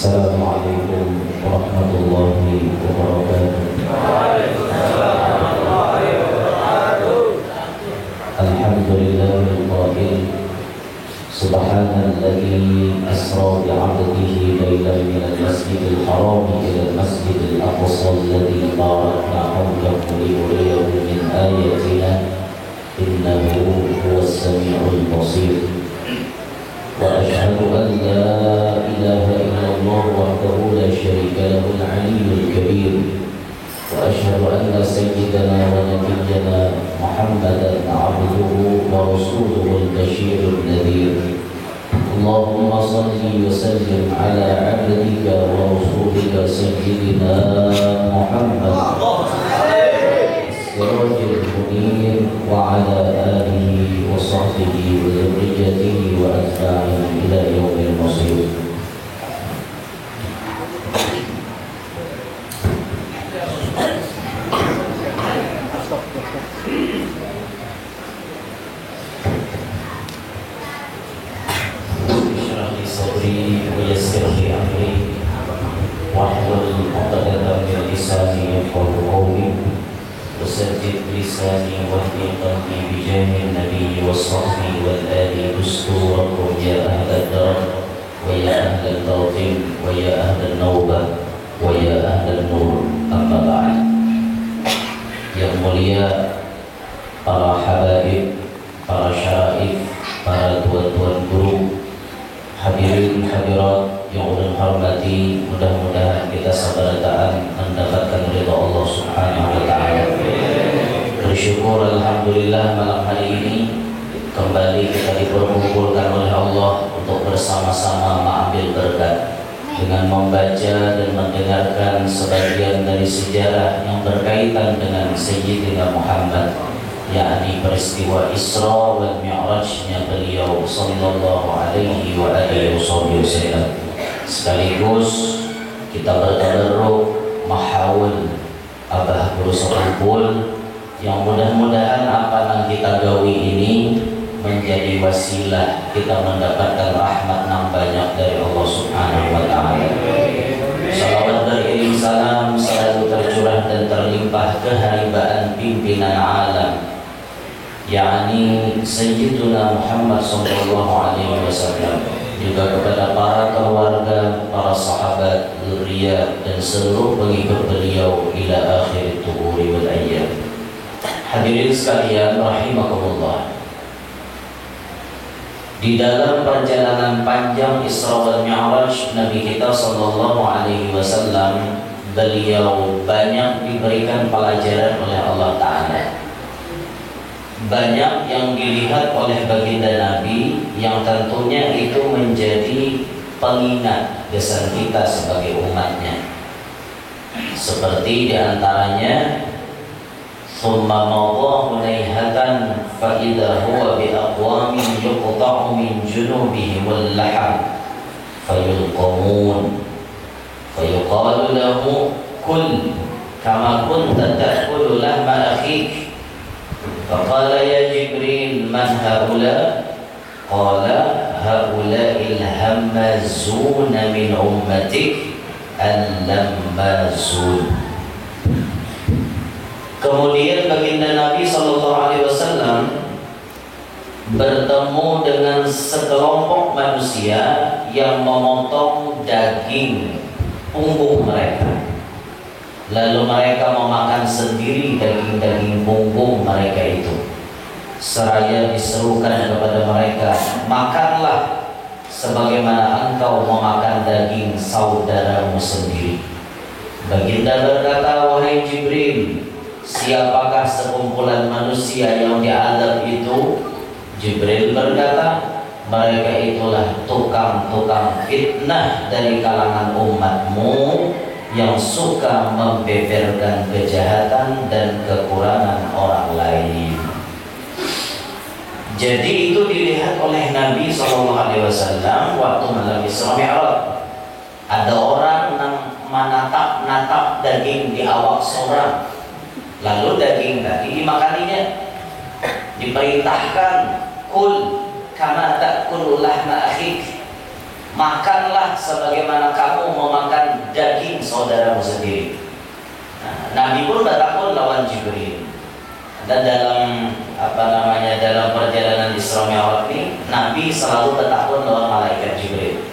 Assalamualaikum warahmatullahi wabarakatuh. Alhamdulillahil qa'il Subhanalladzi asra bi'abdihi laylan minal masjidil haram ilal masjidil aqsa alladzi barakna hawlahu linuriyahu min ayatina innahu huwas sami'ul basir. Wa asyhadu an la ilaha illallah wahdahu la syarika lahul 'aliyyul kabir. Wa asyhadu anna sayyidana wa nabiyyana Muhammadan 'abduhu wa rasuluhul basyirun nadhir. Allahumma shalli wa sallim ala 'abdika wa rasulika sayyidina Muhammad sirajul munir wa ala alihi wa sahbihi wa dzurriyyatihi wa atba'ihi ila yaumil masir. وسدد لساني واهدي قلبي بجاه النبي والصحب والآل دستوركم يا أهل الدار ويا أهل الباطن ويا أهل النوبة ويا أهل النور. أما بعد. Yang mulia para habaib, para syaraif, para tuan-tuan guru, hadirin hadirat yang ulun hormati, mudah-mudahan kita sabar-sabaran mendapatkan ridha Allah Subhanahu wa taala. Bersyukur alhamdulillah malam hari ini kembali kita diperkumpulkan oleh Allah untuk bersama-sama mengambil berkat dengan membaca dan mendengarkan sebagian dari sejarah yang berkaitan dengan Sayyidina Muhammad, yakni peristiwa Isra wal Mi'rajnya beliau sallallahu alaihi wa alihi wasallam. Sekaligus kita bertadarruk mahawul abah guru sekumpul yang mudah-mudahan apa yang kita gawi ini menjadi wasilah kita mendapatkan rahmat yang banyak dari Allah Subhanahu wa taala. Salawat beriring salam selalu tercurah dan terlimpah keharibaan pimpinan alam, yakni Sayyiduna Muhammad sallallahu alaihi wasallam, juga kepada para keluarga, para sahabat, dzurriyyah dan seluruh pengikut beliau ila akhir tuhuri wal ayyam. Hadirin sekalian rahimakumullah. Di dalam perjalanan panjang Isra wal Mi'raj Nabi kita sallallahu alaihi wasallam, beliau banyak diberikan pelajaran oleh Allah taala. Banyak yang dilihat oleh baginda Nabi yang tentunya itu menjadi pengingat kesan kita sebagai umatnya. Seperti diantaranya summa mawdahu naihatan fa idza huwa bi aqwamin yuqta'u min junubihim al-laham fayulqamun fayuqalu lahu kul kama kunta ta'kulu lahma akhik. فقال يا جبريل من هؤلاء؟ قال هؤلاء الهمازون من أمتك اللمازون. Kemudian baginda Nabi sallallahu alaihi wasallam bertemu dengan sekelompok manusia yang memotong daging punggung mereka. Lalu mereka memakan sendiri daging-daging punggung mereka itu. Seraya diserukan kepada mereka, makanlah sebagaimana engkau memakan daging saudaramu sendiri. Baginda berkata, wahai Jibril, siapakah sekumpulan manusia yang diazab itu? Jibril berkata, mereka itulah tukang-tukang fitnah dari kalangan umatmu yang suka membeberkan kejahatan dan kekurangan orang lain. Jadi itu dilihat oleh Nabi SAW waktu malam Isra Mi'raj. Ada orang yang menatap daging di awak seorang, lalu daging tadi dimakaninya. Diperintahkan kul kama ta'kulu lahma akhik, makanlah sebagaimana kamu memakan daging saudaramu sendiri. Nabi pun bertakun lawan Jibril. Dan dalam dalam perjalanan Isra Mi'raj ini, Nabi selalu bertakun lawan malaikat Jibril.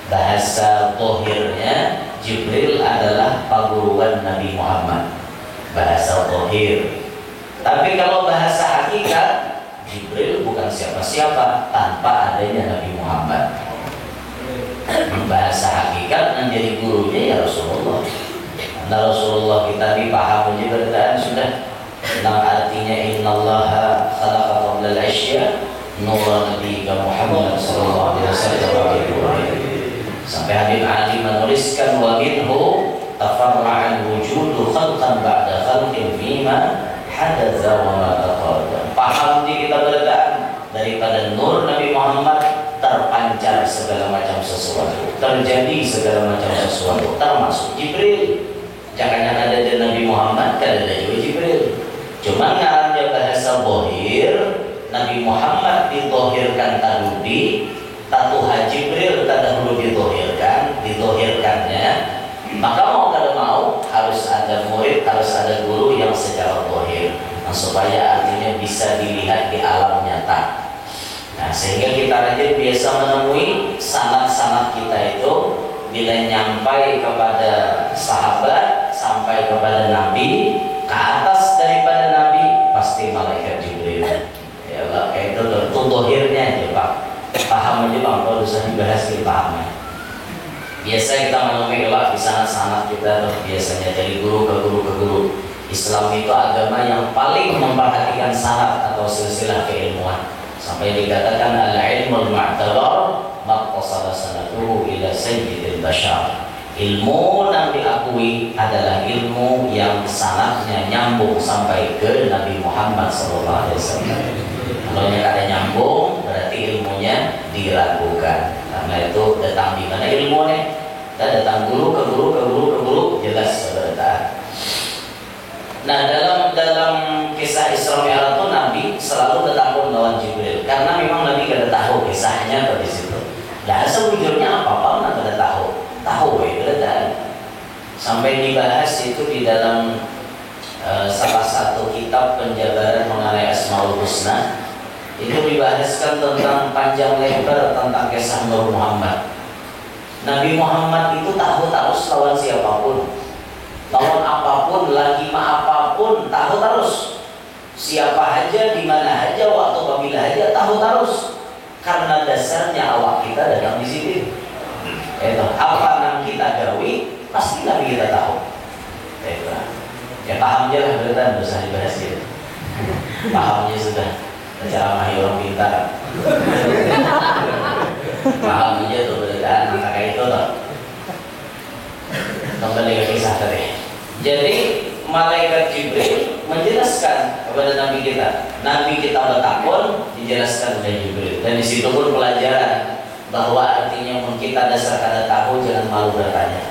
Bahasa zahirnya Jibril adalah paguruan Nabi Muhammad. Bahasa zahir. Tapi kalau bahasa hakikat, Jibril bukan siapa-siapa tanpa adanya Nabi Muhammad. Bahasa hakikat menjadi gurunya ya Rasulullah. Nah, Rasulullah kita dipaham menjadi sudah tentang artinya innallaha khalaqa qabla al-asya nura nabiyyika Muhammad sallallahu alaihi wasallam. Sampai Habib Ali menuliskan wa minhu tafarra'al wujudu khalqan ba'da khalqin fima hadatsa wa ma taqaddam. Paham di kita berdaan daripada nur Nabi Muhammad terpancar segala macam sesuatu, terjadi segala macam sesuatu, termasuk Jibril. Jangan ada di Nabi Muhammad, kan ada juga Jibril. Cuma ngarannya bahasa bohir, Nabi Muhammad ditohirkan tadudi, tatuha Jibril tadahulu ditohirkannya. Maka mau kada mau harus ada murid, harus ada guru yang secara bohir, supaya artinya bisa dilihat di alam nyata. Nah, sehingga kita rajin biasa menemui sanad-sanad kita itu bila nyampai kepada sahabat, sampai kepada Nabi, ke atas daripada Nabi pasti malaikat Jibril. Ya Allah, kayak itu tutuhirnya aja Pak. Paham aja Bang, kalau usah dibahas kita pahamnya. Biasa kita menemui kelak di sanad-sanad kita biasanya dari guru ke guru ke guru. Islam itu agama yang paling memperhatikan sanad atau silsilah keilmuan. Sampai dikatakan al-ilmul ma'tabar maqtasada sanatuhu ila sayyidil bashar. Ilmu yang diakui adalah ilmu yang sanadnya nyambung sampai ke Nabi Muhammad SAW. Kalau yang ada nyambung berarti ilmunya diragukan. Karena itu datang di mana ilmunya? Dan datang guru ke guru ke guru ke guru, jelas saudara. Nah, dalam kisah Isra Mi'raj itu Nabi selalu bertakun lawan Jibril karena memang Nabi kada tahu kisahnya di situ. Nah, sejujurnya apa-apa Nabi kada tahu dan sampai dibahas itu di dalam salah satu kitab penjabaran mengenai Asmaul Husna. Itu dibahaskan tentang panjang lebar tentang kisah Nur Muhammad. Nabi Muhammad itu tahu lawan siapapun, lawan apapun, lagi apapun, tahu terus. Siapa aja, di mana aja, waktu apabila aja, tahu terus. Karena dasarnya awak kita datang di sini. Itu apa yang kita gawi, pasti Nabi kita tahu. Itu ya paham aja lah berita, usah dibahas gitu. Pahamnya sudah. Cara mahi orang pintar. Paham aja tuh perbedaan antara itu tuh. Kembali ke kisah tadi. Jadi malaikat Jibril menjelaskan kepada Nabi kita. Nabi kita bertakun dijelaskan oleh Jibril. Dan di situ pun pelajaran bahwa artinya pun kita dasar kada tahu jangan malu bertanya.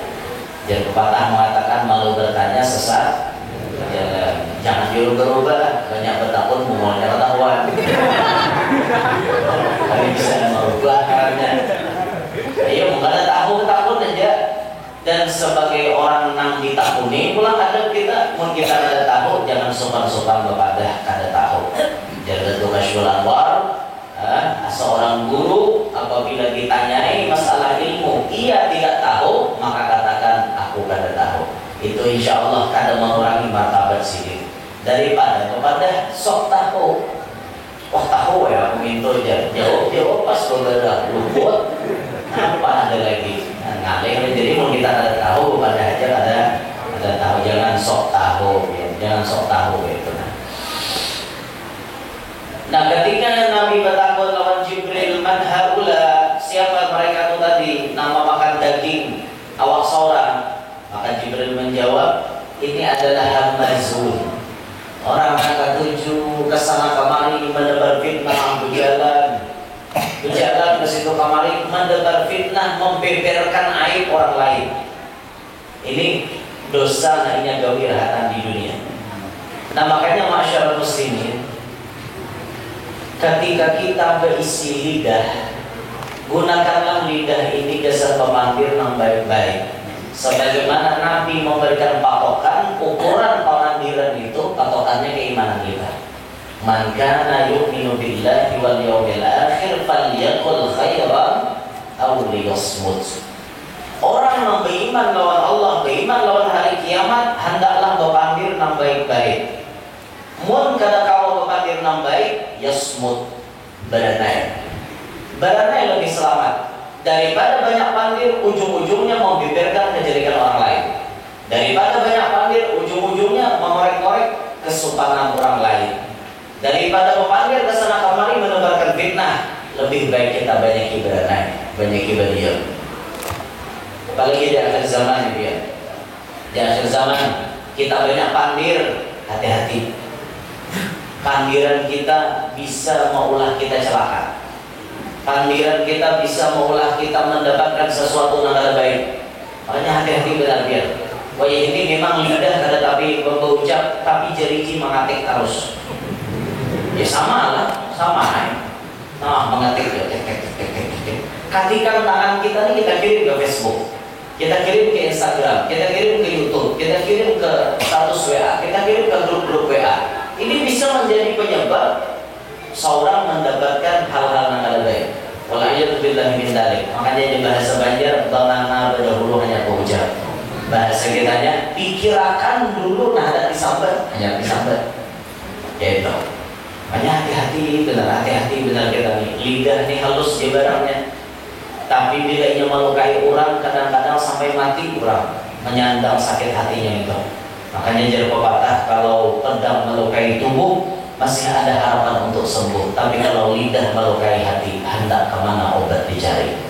Jangan pepatah mengatakan malu bertanya sesat. Jangan dirubah-rubah, banyak bertakun maunya ketahuan. Tapi bisa merubah caranya. Ayo bukan tahu aja. Dan sebagai orang yang ditakuni pulang ada kita, mun kita ada tahu jangan sopan-sopan kepada kada tahu. Jaga tugas Anwar, seorang guru apabila ditanyai masalah ilmu, ia tidak tahu maka katakan aku kada tahu. Itu insya Allah kada mengurangi martabat sidik daripada kepada sok tahu. Wah tahu ya aku minta aja jawab pas berbeda lupa apa ada lagi ngalih. Jadi mau kita ada tahu pada aja ada tahu, jangan sok tahu ya, jangan sok tahu gitu. Nah ketika Nabi bertakun lawan Jibril, man haula, siapa mereka itu tadi, nama makan daging awak seorang. Maka Jibril menjawab, ini adalah Hamazun, orang yang ketujuh kesana kemari menebar fitnah, berjalan ke situ kemari menebar fitnah, membeberkan aib orang lain. Ini dosa hanya gawiratan di dunia. Nah makanya masyarakat muslimin, ketika kita berisi lidah Gunakanlah lidah ini kesan pemanggil yang baik-baik. Sebagaimana Nabi memberikan patokan, ukuran pemandiran itu patokannya keimanan kita. Man kana yu'minu billahi wal yawmil akhir falyaqul khairan aw liyasmut. Orang yang beriman lawan Allah, beriman lawan hari kiamat, hendaklah berpandir yang baik-baik. Mun kada kau berpandir yang baik, yasmut, beranai. Beranai lebih selamat daripada banyak pandir ujung-ujungnya membeberkan kejelekan orang lain, daripada banyak pandir ujung-ujungnya mengorek-ngorek kesopanan orang lain, daripada memandir ke sana kemari menebarkan fitnah. Lebih baik kita banyak beranai, banyak berdiam. Apalagi di akhir zaman ya. Di akhir zaman kita banyak pandir, hati-hati. Pandiran kita bisa mengulah kita celaka. Pandiran kita bisa mengulah kita mendapatkan sesuatu yang tidak baik. Makanya hati-hati benar-benar. Wah ini memang lidah kada tapi berucap, tapi jari mengatik terus. Ya sama lah, sama. Nah mengatik ya. Katikan tangan kita ini kita kirim ke Facebook, kita kirim ke Instagram, kita kirim ke YouTube, kita kirim ke status WA, kita kirim ke grup-grup WA. Ini bisa menjadi penyebab seorang mendapatkan hal-hal yang tidak baik. Wala'iyatubillah min dalik. Makanya di bahasa Banjar, bangana berdahulu hanya berucap. Bahasa kitanya, pikirakan dulu nah ada disambat, hanya disambat. Ya itu. Makanya hati-hati benar kita nih. Lidah nih halus di barangnya. Tapi bila ia melukai orang, kadang-kadang sampai mati orang, menyandang sakit hatinya itu. Makanya jadi pepatah, kalau pedang melukai tubuh masih ada harapan untuk sembuh, tapi kalau lidah melukai hati, hendak kemana obat dicari.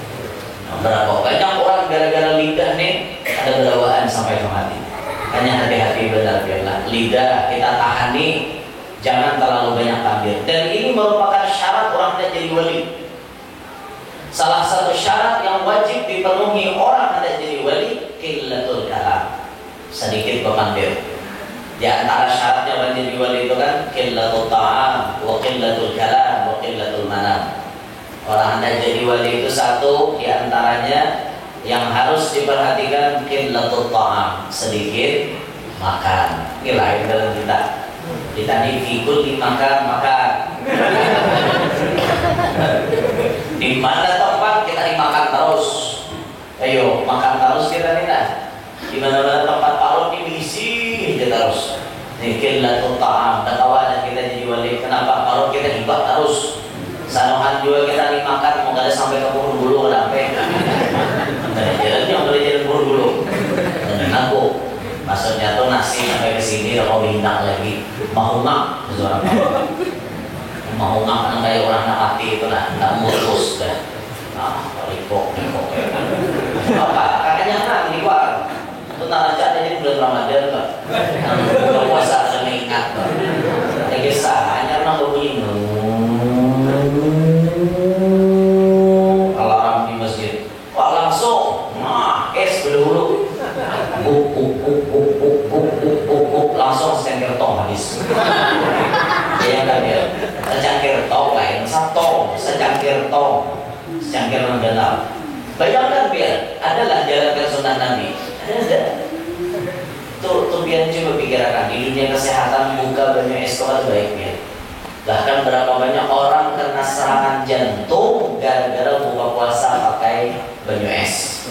Nah, berapa banyak orang gara-gara lidah nih ada berawaan sampai mati. Hanya hati-hati benar-benar lidah kita tahani, jangan terlalu banyak pandir. Dan ini merupakan syarat orang tidak jadi wali. Salah satu syarat yang wajib dipenuhi orang tidak jadi wali, qillatul kalam, sedikit pemandir. Di antara syaratnya orang jadi wali itu kan qillatul ta'am wa qillatul kalam wa qillatul manam. Orang anda jadi wali itu satu di antaranya yang harus diperhatikan qillatul ta'am, sedikit makan. Ini lain dalam kita. Kita ini fikul dimakan. Di mana tempat kita dimakan terus. Ayo makan terus kita nih. Di mana-mana tempat parut ini isi terus. Qillatul ta'am, kawan kita jadi wali. Kenapa? Kalau kita hibah terus. Sanohan juga kita dimakan mau kada sampai ke Purun Bulu ada apa? Dari jalannya boleh jalan Purun Bulu. Dan aku maksudnya tuh nasi sampai ke sini kalau bintang lagi. Mahunga, seorang mahunga kan kayak orang nak mati itu lah, nggak mulus dah. Ah, ripok. Apa? Katanya kan di luar. Tentang aja ini bulan Ramadan Pak. Buka puasa akan ingat Pak. Ya kisah hanya orang berbunyi alarm di masjid. Wah langsung, es berdahulu. Langsung secangkir tong habis. Ya kan ya. Secangkir tong lain satu, secangkir tong, secangkir mendalam. Bayangkan biar adalah jalankan sunnah Nabi. Ada. Tuh biar coba pikirkan di dunia kesehatan buka banyak es itu baik ya. Bahkan berapa banyak orang kena serangan jantung gara-gara buka puasa pakai banyu es.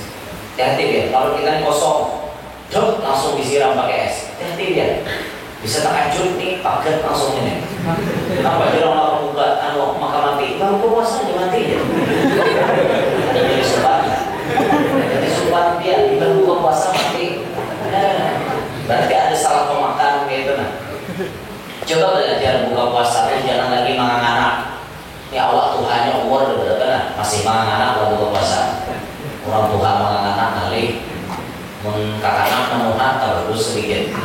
Hati-hati ya, kalau kita kosong, dok langsung disiram pakai es. Hati-hati ya, bisa terkajut nih paket langsung ini. Kenapa dia orang buka maka mati? Baru puasa aja mati ya. Jadi sebab. Jadi sumpah dia di buka puasa mati. Berarti ada salah pemakan gitu nah. Coba belajar buka puasa jangan lagi mangan anak. Ya Allah Tuhannya umur udah berapa nah? Masih mangan anak kalau buka puasa. Orang Tuhan mangan anak kali. Kakak anak menuhan tak bagus sedikit.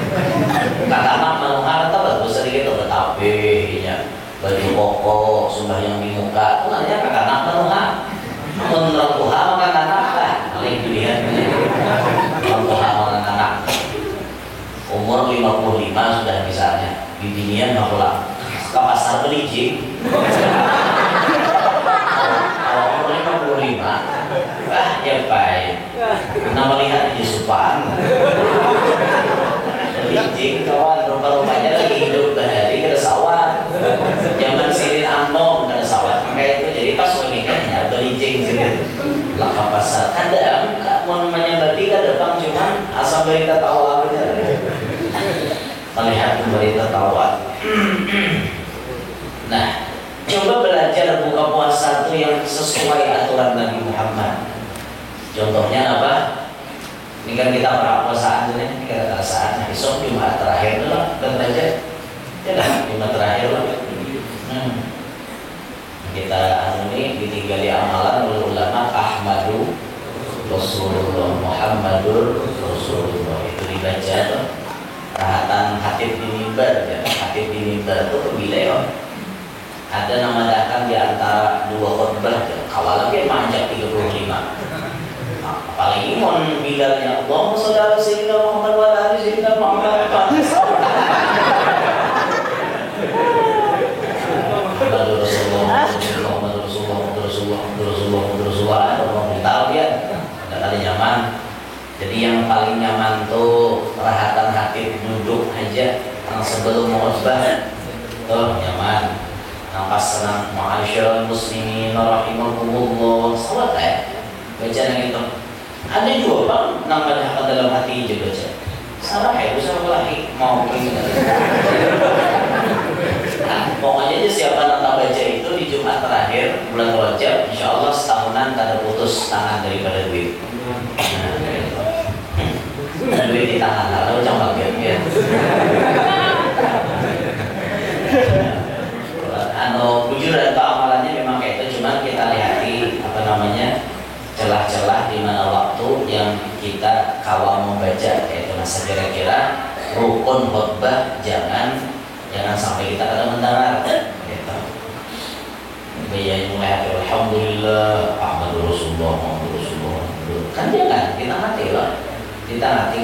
Kakak anak menuhan tak bagus sedikit tetapi ya baju koko sembahyang di muka. Itu namanya kakak anak menuhan. Menurut Tuhan makan anak lah. Paling dilihat. Orang Tuhan makan anak. Umur 55 sudah misalnya bimbingan nggak pulang ke pasar beli jik. Kalau umur 55 nama lihat di Supang. Licin kawan, rumah-rumahnya lagi hidup dari ke sawah. Zaman Sirin Anom ke sawah, makanya itu jadi pas menikahnya belicin sini. Laka pasar, ada mau namanya berarti kan depan cuman asal berita tawa aja. Melihat berita tawa. Nah, coba belajar buka puasa itu yang sesuai aturan Nabi Muhammad. Contohnya apa? Ini kan kita para puasaan ini kita saatnya besok Jumat terakhir lah dan baca ya dah Jumat terakhir lah. Kita ini ditinggali amalan oleh ulama Ahmadu Rasulullah Muhammadur Rasulullah itu dibaca tuh rahatan hatib di mimbar ya. Hatib di mimbar itu bila ya ada nama datang di antara dua khutbah ya. Kawalan dia manjak 35. Apalagi mon bilalnya Allahumma sholli ala sayyidina Muhammad wa ala ali sayyidina Muhammad. Rasulullah tahu ya nggak kali nyaman. Jadi yang paling nyaman tuh rahatan hatib duduk aja yang sebelum khutbah tuh nyaman. Pas senang ma'asyiral muslimin rahimakumullah salat ya baca yang itu. Ada juga bang nama dalam hati juga baca. Salah ya bisa lagi mau begini. Nah, pokoknya aja siapa nonton baca itu di Jumat terakhir bulan Rajab, insya Allah setahunan tak ada putus tangan daripada duit. Nah, duit di tangan, lalu coba ya. Bujur dan amalannya memang kayak itu, cuman kita lihati apa namanya celah-celah di mana waktu yang kita kawal membaca, yaitu masa kira-kira rukun khutbah jangan sampai kita kadang mendengar gitu. Bayangin mulai alhamdulillah Ahmadu Rasulullah kan jangan kita mati lah, kita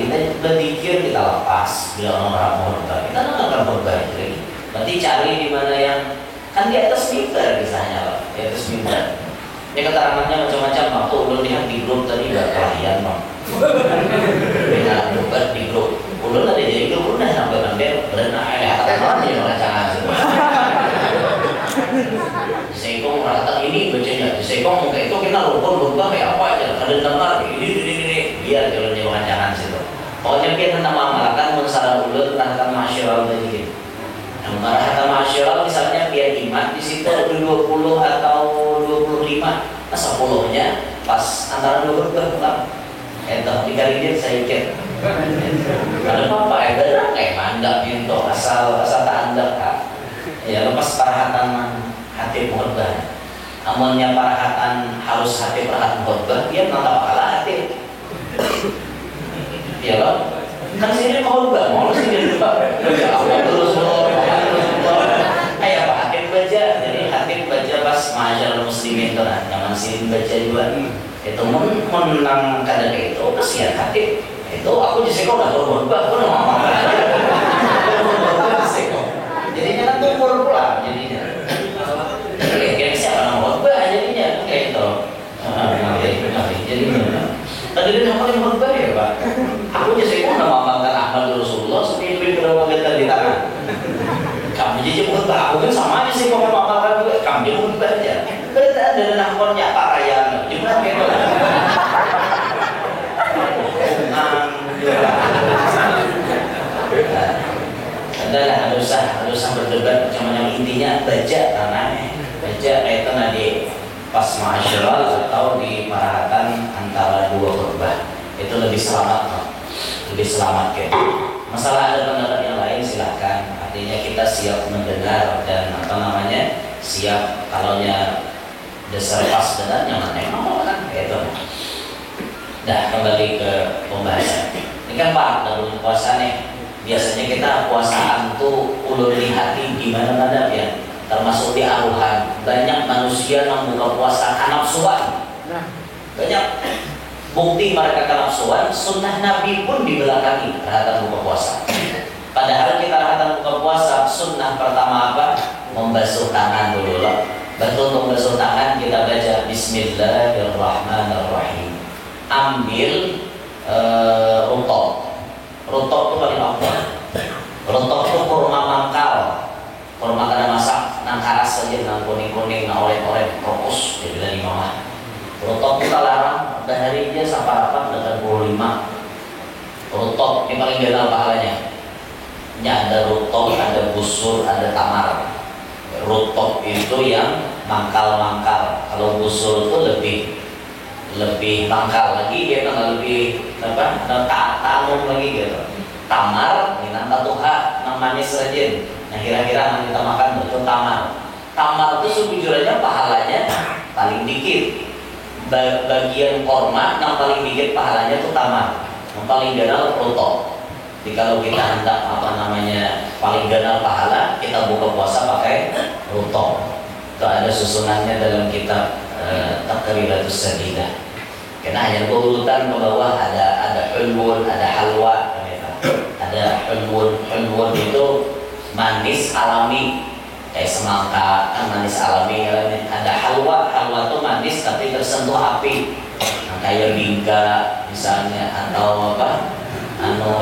berzikir kita lepas bila orang khutbah kita nggak akan khutbah itu. Berarti cari di mana yang kan di atas mimbar misalnya lah, di atas mimbar. Ini keterangannya macam-macam. Waktu ulun lihat di grup tadi gak kelahian bang. Dengan bukan di grup. Ulun ada jadi grup udah sampai bandel. Berenang ada kata-kata yang rancangan semua. Sekong rata ini bacanya. Sekong kayak itu kita rukun kayak apa aja. Ada dengar ini biar jalan di rancangan situ. Pokoknya kita tentang mengamalkan mensalah ulun tentang masyarakat tadi. Marahatan masyarakat misalnya biar iman di situ ada 20 atau 25, masa 10-nya pas antara dua berpulang. Dikali dia saya ikut. Ada apa? Ada kayak mandak itu asal tak anda kan. Ya lepas parahatan hati khutbah. Amalnya parahatan harus hati parahatan khutbah dia nggak kalah hati. Ya loh. Kan sini khutbah mau sini juga. Allah terus kayak Pak Hakim baca, jadi Hakim baca pas masyarakat muslimin itu lah, zaman sini baca juga. Itu menang kadang itu kesian Hakim. Itu aku di sekolah nggak berubah, aku udah ngomong aja. Jadi jangan tumpul pula, jadinya. Kira-kira siapa yang berubah jadinya kayak itu. Jadinya. Tadi dia ngapain berubah ya Pak? Aku di sekolah nggak ngomongkan Ahmad Rasulullah, seperti berapa kita di tangan. Kamu jadi khutbah, aku kan sama aja sih kalau makan juga, kamu jadi khutbah aja. Kita ada nakonnya Pak Raya, gimana gitu? Adalah harus berdebat, cuma yang intinya baca itu nanti pas masyarakat atau di marahatan antara dua khutbah itu lebih selamat kayak. Masalah ada pendapat yang lain silahkan. Artinya kita siap mendengar dan siap kalaunya dasar pas benar yang mana mau kan itu. Dah kembali ke pembahasan. Ini kan Pak dalam puasa nih. Biasanya kita puasaan tuh ulun lihati di mana-mana ya. Termasuk di aruhan. Banyak manusia yang buka puasa kanapsuan. Banyak bukti mereka kanapsuan. Sunnah Nabi pun dibelakangi rahatan buka puasa. Padahal kita rahatan buka puasa sunnah pertama apa? Membasuh tangan dulu lah. Betul untuk membasuh tangan kita baca Bismillahirrahmanirrahim. Ambil Rutok. Rutok itu paling afdal. Rutok itu kurma mangkal. Kurma kada masak, nang karas saja, nang kuning-kuning, nang orek-orek, krokus, dia bilang imam lah. Rutok kita larang, hari dia sampai 85. Rutok ini paling general pahalanya. Ini ada rutok, ada busur, ada tamar. Rutok itu yang mangkal-mangkal. Kalau busur itu lebih mangkal lagi, dia kan lebih tanum lagi gitu. Tamar, ini nang tuha, nang manis saja. Nah kira-kira yang kita makan itu tamar. Tamar itu sejujurnya pahalanya paling dikit. Bagian korma yang paling dikit pahalanya itu tamar. Yang paling general rutok. Jadi kalau kita hendak paling general pahala, kita buka puasa pakai rutok. Itu ada susunannya dalam kitab Taqriratus Sadidah. Karena hanya berurutan ke bawah, ada hulwun, ada halwa, ada hulwun itu manis alami. Kayak semangka kan manis alami. Ada halwa itu manis tapi tersentuh api. Nah, kayak bingka misalnya, atau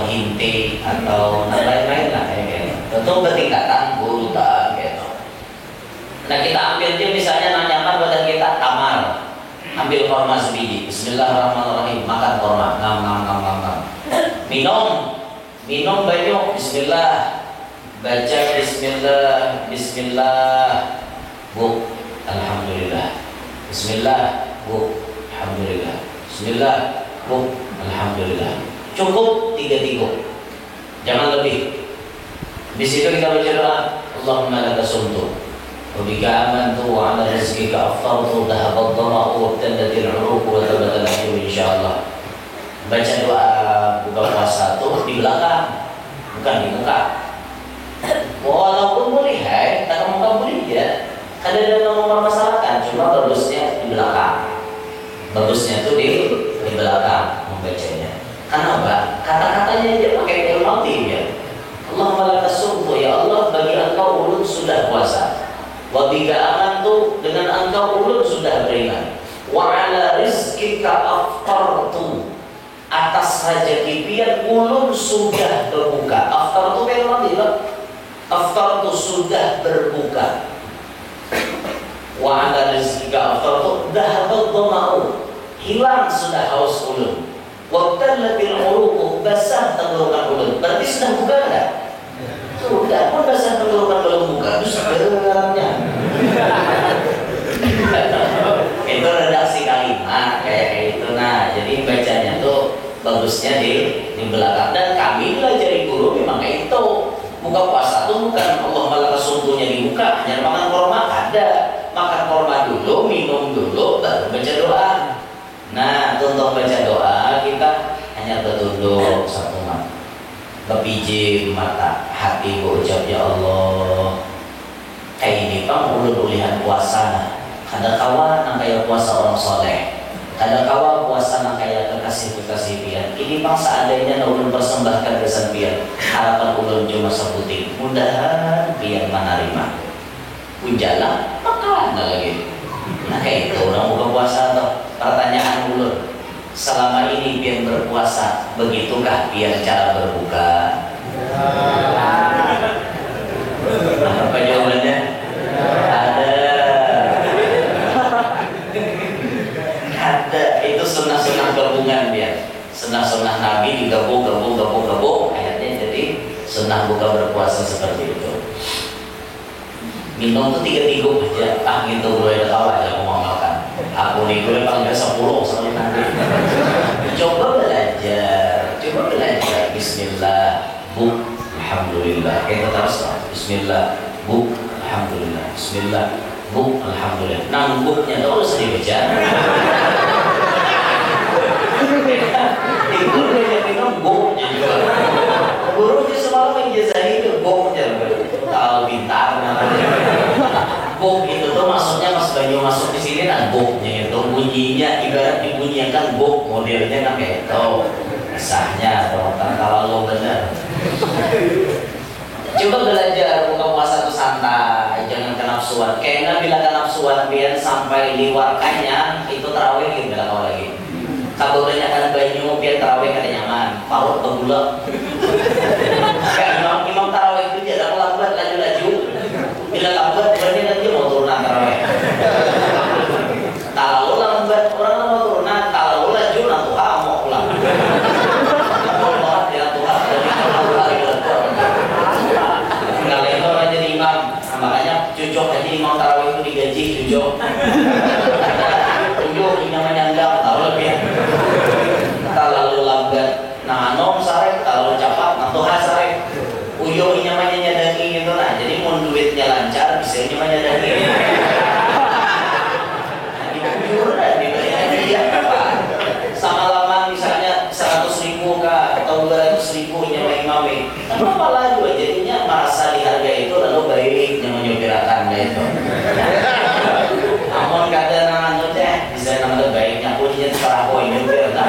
hinte, atau lain-lain lah kayak gitu. Tentu bertingkatan urutan gitu. Nah kita ambil dia misalnya nyaman badan kita, tamar. Ambil korma sebiji. Bismillahirrahmanirrahim. Makan korma. Ngam. Minum banyak. Bismillah. Baca Bismillah. Bu. Alhamdulillah. Bismillah. Bu. Alhamdulillah. Bismillah. Bu. Alhamdulillah. Cukup 3 tigo. Jangan lebih. Di situ kita baca doa. Allahumma laka sumtu. Wabika amantu wa ala rizkika aftartu dhahabat dhama'u wa btandatil uruq wa tabatal akhir insyaallah. Baca doa buka puasa itu di belakang, bukan di muka. Walaupun boleh tak muka boleh ya. Kada ada mempermasalahkan, cuma bagusnya di belakang. Bagusnya itu di belakang membacanya. Karena apa? Kata-katanya dia pakai ilmatif ya. Allahumma laka sumtu, ya Allah bagi engkau ulun sudah puasa. Wa bika amantu, dengan engkau ulun sudah beriman. Wa ala rizkika aftartu, atas rezeki pian ulun sudah berbuka. Aftartu kan mati lah. Aftartu sudah berbuka. Wa ala rizkika aftartu dhahabat dhama'u, hilang sudah haus ulun. Wa btallatil uruq, basah tenggorokan ulun. Berarti sudah buka enggak? Sudah pun basah tenggorokan belum buka, itu sebenarnya. Itu redaksi kalimat kayak itu. Nah, jadi bacanya tuh bagusnya di belakang. Dan kami belajar guru memang kayak itu. Buka puasa tuh bukan Allah malah sumtunya dibuka, hanya makan korma ada. Makan korma dulu, minum dulu, baru baca doa. Nah, untuk baca doa kita hanya bertunduk satu mata. Kepijim mata, hati berucap ya Allah. Kayak ini Pak, ulun ulihan puasa. Ada kawan yang kayak puasa orang soleh. Ada kawan puasa yang kayak kekasih pian. Ini Pak seandainya ulun persembahkan kesan pian. Harapan ulun cuma sebutin. Mudahan pian menerima. Punjala, makan lagi. Nah kayak itu orang buka puasa tuh. Pertanyaan ulun. Selama ini pian berpuasa, begitukah pian cara berbuka? Apa jawabannya? Ada. Itu sunnah-sunnah gabungan dia. Sunnah-sunnah Nabi digabung. Ayatnya jadi sunnah buka berpuasa seperti itu. Minum tuh 3 tigo aja. Gitu boleh tahu aja mengamalkan. Aku nih gue paling 10 sampai nanti. Coba belajar. Bismillah, bu, alhamdulillah. Kita terus Bismillah, bu, alhamdulillah. Bismillah, bu, alhamdulillah. Nangguknya tuh harus dibaca. Itu belajar minum buknya juga. Guru di semalam menjazahi itu buknya. Kalau pintar namanya. Buk itu tuh maksudnya Mas Banyu masuk di sini kan buknya itu bunyinya ibarat dibunyikan buk, modelnya kan kayak itu. Sahnya kalau lo benar. Coba belajar buka puasa itu santai, jangan kenapsuan. Kayaknya bila kenapsuan biar sampai liwat kanyang itu terawih gitu kalau lagi. Kalau banyak banyu biar tarawih kada nyaman, parut ke gula. Imam tarawih itu dia ada lambat laju-laju. Bila lambat berarti nanti mau turunan tarawih. Kalau lambat orang mau turunan, kalau laju nanti mau pulang. Mau banget dia Tuhan dari kalau itu orang jadi imam, makanya cucuk aja imam tarawih itu digaji cucuk. Cucuk ini namanya nyandang, tahu lebih. Kalau lambat, nah nom sarek, kalau cepat, nah tuhan sarek. Uyo ini namanya nyadangi gitu nah, jadi mau duitnya lancar, bisa ini namanya nyadangi. Dibayar dia apa? Sama lama misalnya 100.000 kah atau 200.000 nyawa imami. Kenapa lagu jadinya merasa dihargai itu lalu baik yang menyupirakan itu. Namun kata nangan tu bisa nama baiknya punya para poin nyupirakan.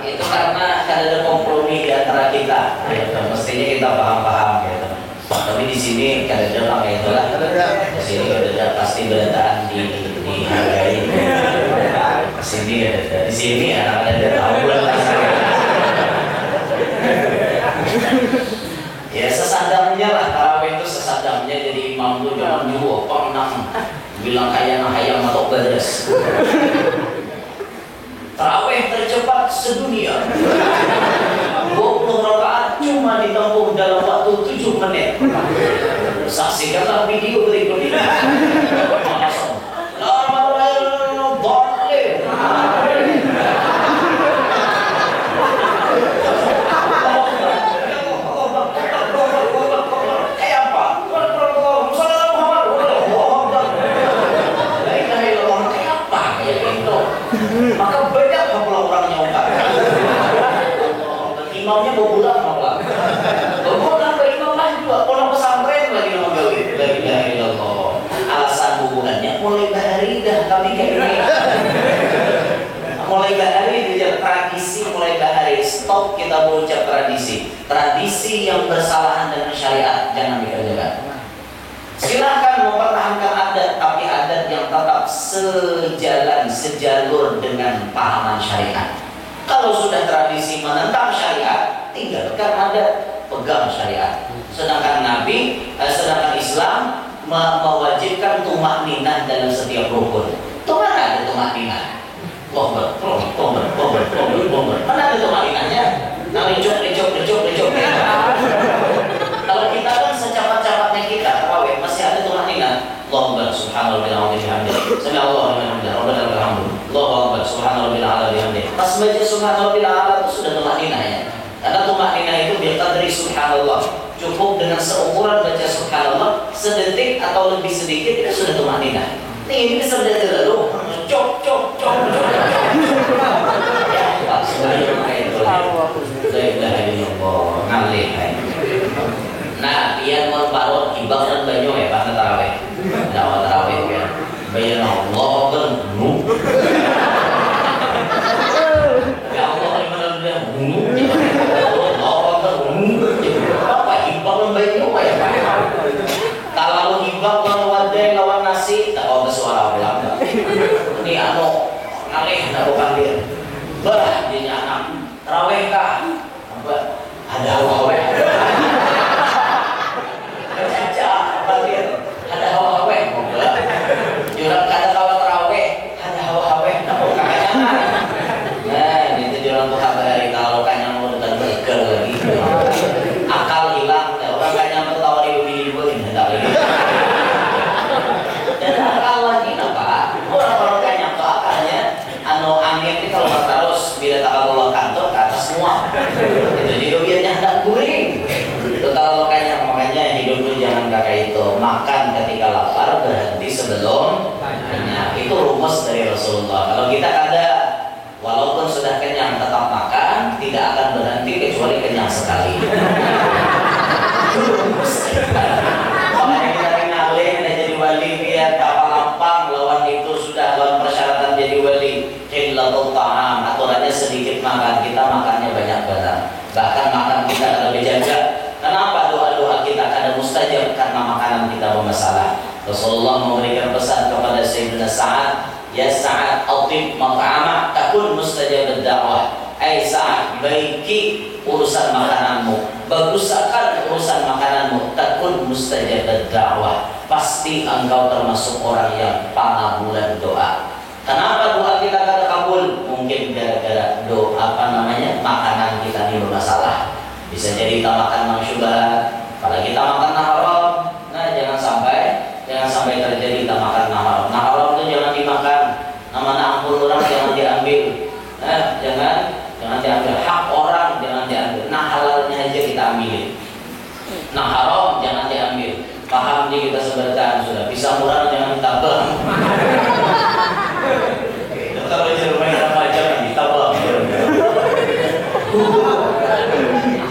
Itu karena ada kompromi di antara kita. Mestinya kita paham-paham gitu. Tapi di sini kada ada pakai itulah. Di sini ada pasti berataan dihargai. Di sini ada. Di sini ada tahu ya sesadamnya lah tarawih itu sesadamnya jadi imam tuh jangan juga pernah bilang kayak hayam atau beres. Tarawih tercepat sedunia 20 rakaat cuma ditempuh dalam waktu 7 menit. Saksikanlah video berikut ini. Maka banyak orang nyoba. Imamnya berulang malah. Berulang ke imam lain juga. Orang pesantren lagi nama gawe. La ilaha illallah. Alasan hubungannya mulai bahari dah kami kayak ini. Mulai bahari dia tradisi mulai bahari. Stop kita berucap tradisi. Tradisi yang bersalahan dengan syariat jangan dikerjakan. Silahkan mempertahankan adat, tapi adat yang tetap sejalur dengan pahaman syariat. Kalau sudah tradisi menentang syariat, tinggalkan adat, pegang syariat. Sedangkan sedangkan Islam mewajibkan tumakninah dalam setiap rukun. Itu mana ada tumakninah? Mana ada tumakninahnya? Nah, lecok. Kalau kita kan secepat-cepatnya kita tarawih masih ada tumakninah. Allahu akbar subhanallah bihamdihi. Sami Allahu liman hamidah. Rabbana lakal hamdu. Allahu akbar subhanallah bihamdihi. Pas baca subhanallah itu sudah tumakninah ya. Karena tumakninah itu biqadri subhanallah. Cukup dengan seukuran baca subhanallah sedetik atau lebih sedikit itu sudah tumakninah. Ini bisa belajar lalu cok. Ya, Pak, sebenarnya itu. La ilaha illallah. Ngalih. Nah, dia memparut ibang dan banyu ya pas tarawih. Dakwah tarawih ya. Bayan Allah kan ya Allah gimana dia Allah kan apa ibang dan banyu ya Pak. Kalau ibang lawan wadai lawan nasi tak ada suara ulang. Ini ngalih nak bukan dia. Bah dia anak tarawih kah? Ada hawa. Ada hawa-hawa jurang kada kawa terawih ada hawa-hawa namun kakaknya nah itu jurang tuh kabari kalau kakaknya mau datang burger lagi akal hilang orang kakaknya mau tawa di ibu ini tak lagi dan akal lagi apa orang-orang kakaknya tuh akalnya angin ini kalau terus bila tak Allah kantor ke atas semua itu jadi biarnya hendak guring itu kalau makanya hidup itu jangan kakak itu makan ketika lapar berhenti sebelum kenyang itu rumus dari Rasulullah. Kalau kita ada walaupun sudah kenyang tetap makan tidak akan berhenti kecuali kenyang sekali. Makanya kita kenalin jadi wali biar kapal lapang lawan itu sudah lawan persyaratan jadi wali qillatul ta'am aturannya sedikit makan kita makannya banyak banget bahkan makan kita lebih jaga. Kenapa doa-doa kita kadang mustajab? Karena makanan kita bermasalah. Rasulullah memberikan pesan kepada Sayyidina Sa'ad, Ya Sa'ad atib mat'amak takun mustajab ad-da'wah. Ai Sa'ad, baiki urusan makananmu, bagusakan urusan makananmu, takun mustajab ad-da'wah. Pasti engkau termasuk orang yang pengabulan doa. Kenapa doa kita kada kabul? Mungkin gara-gara makanan kita ini bermasalah. Bisa jadi kita makan masyubhat, apalagi kita makan haram. Nah, jangan sampai terjadi kita makan haram. Nah, haram itu jangan dimakan. Nama ampun orang jangan diambil. Nah, jangan diambil hak orang, jangan diambil. Nah, halalnya aja kita ambil. Nah, haram jangan diambil. Paham dia kita sebarkan sudah. Bisa murah jangan ditabung. Kalau rumah sama jangan ditabung.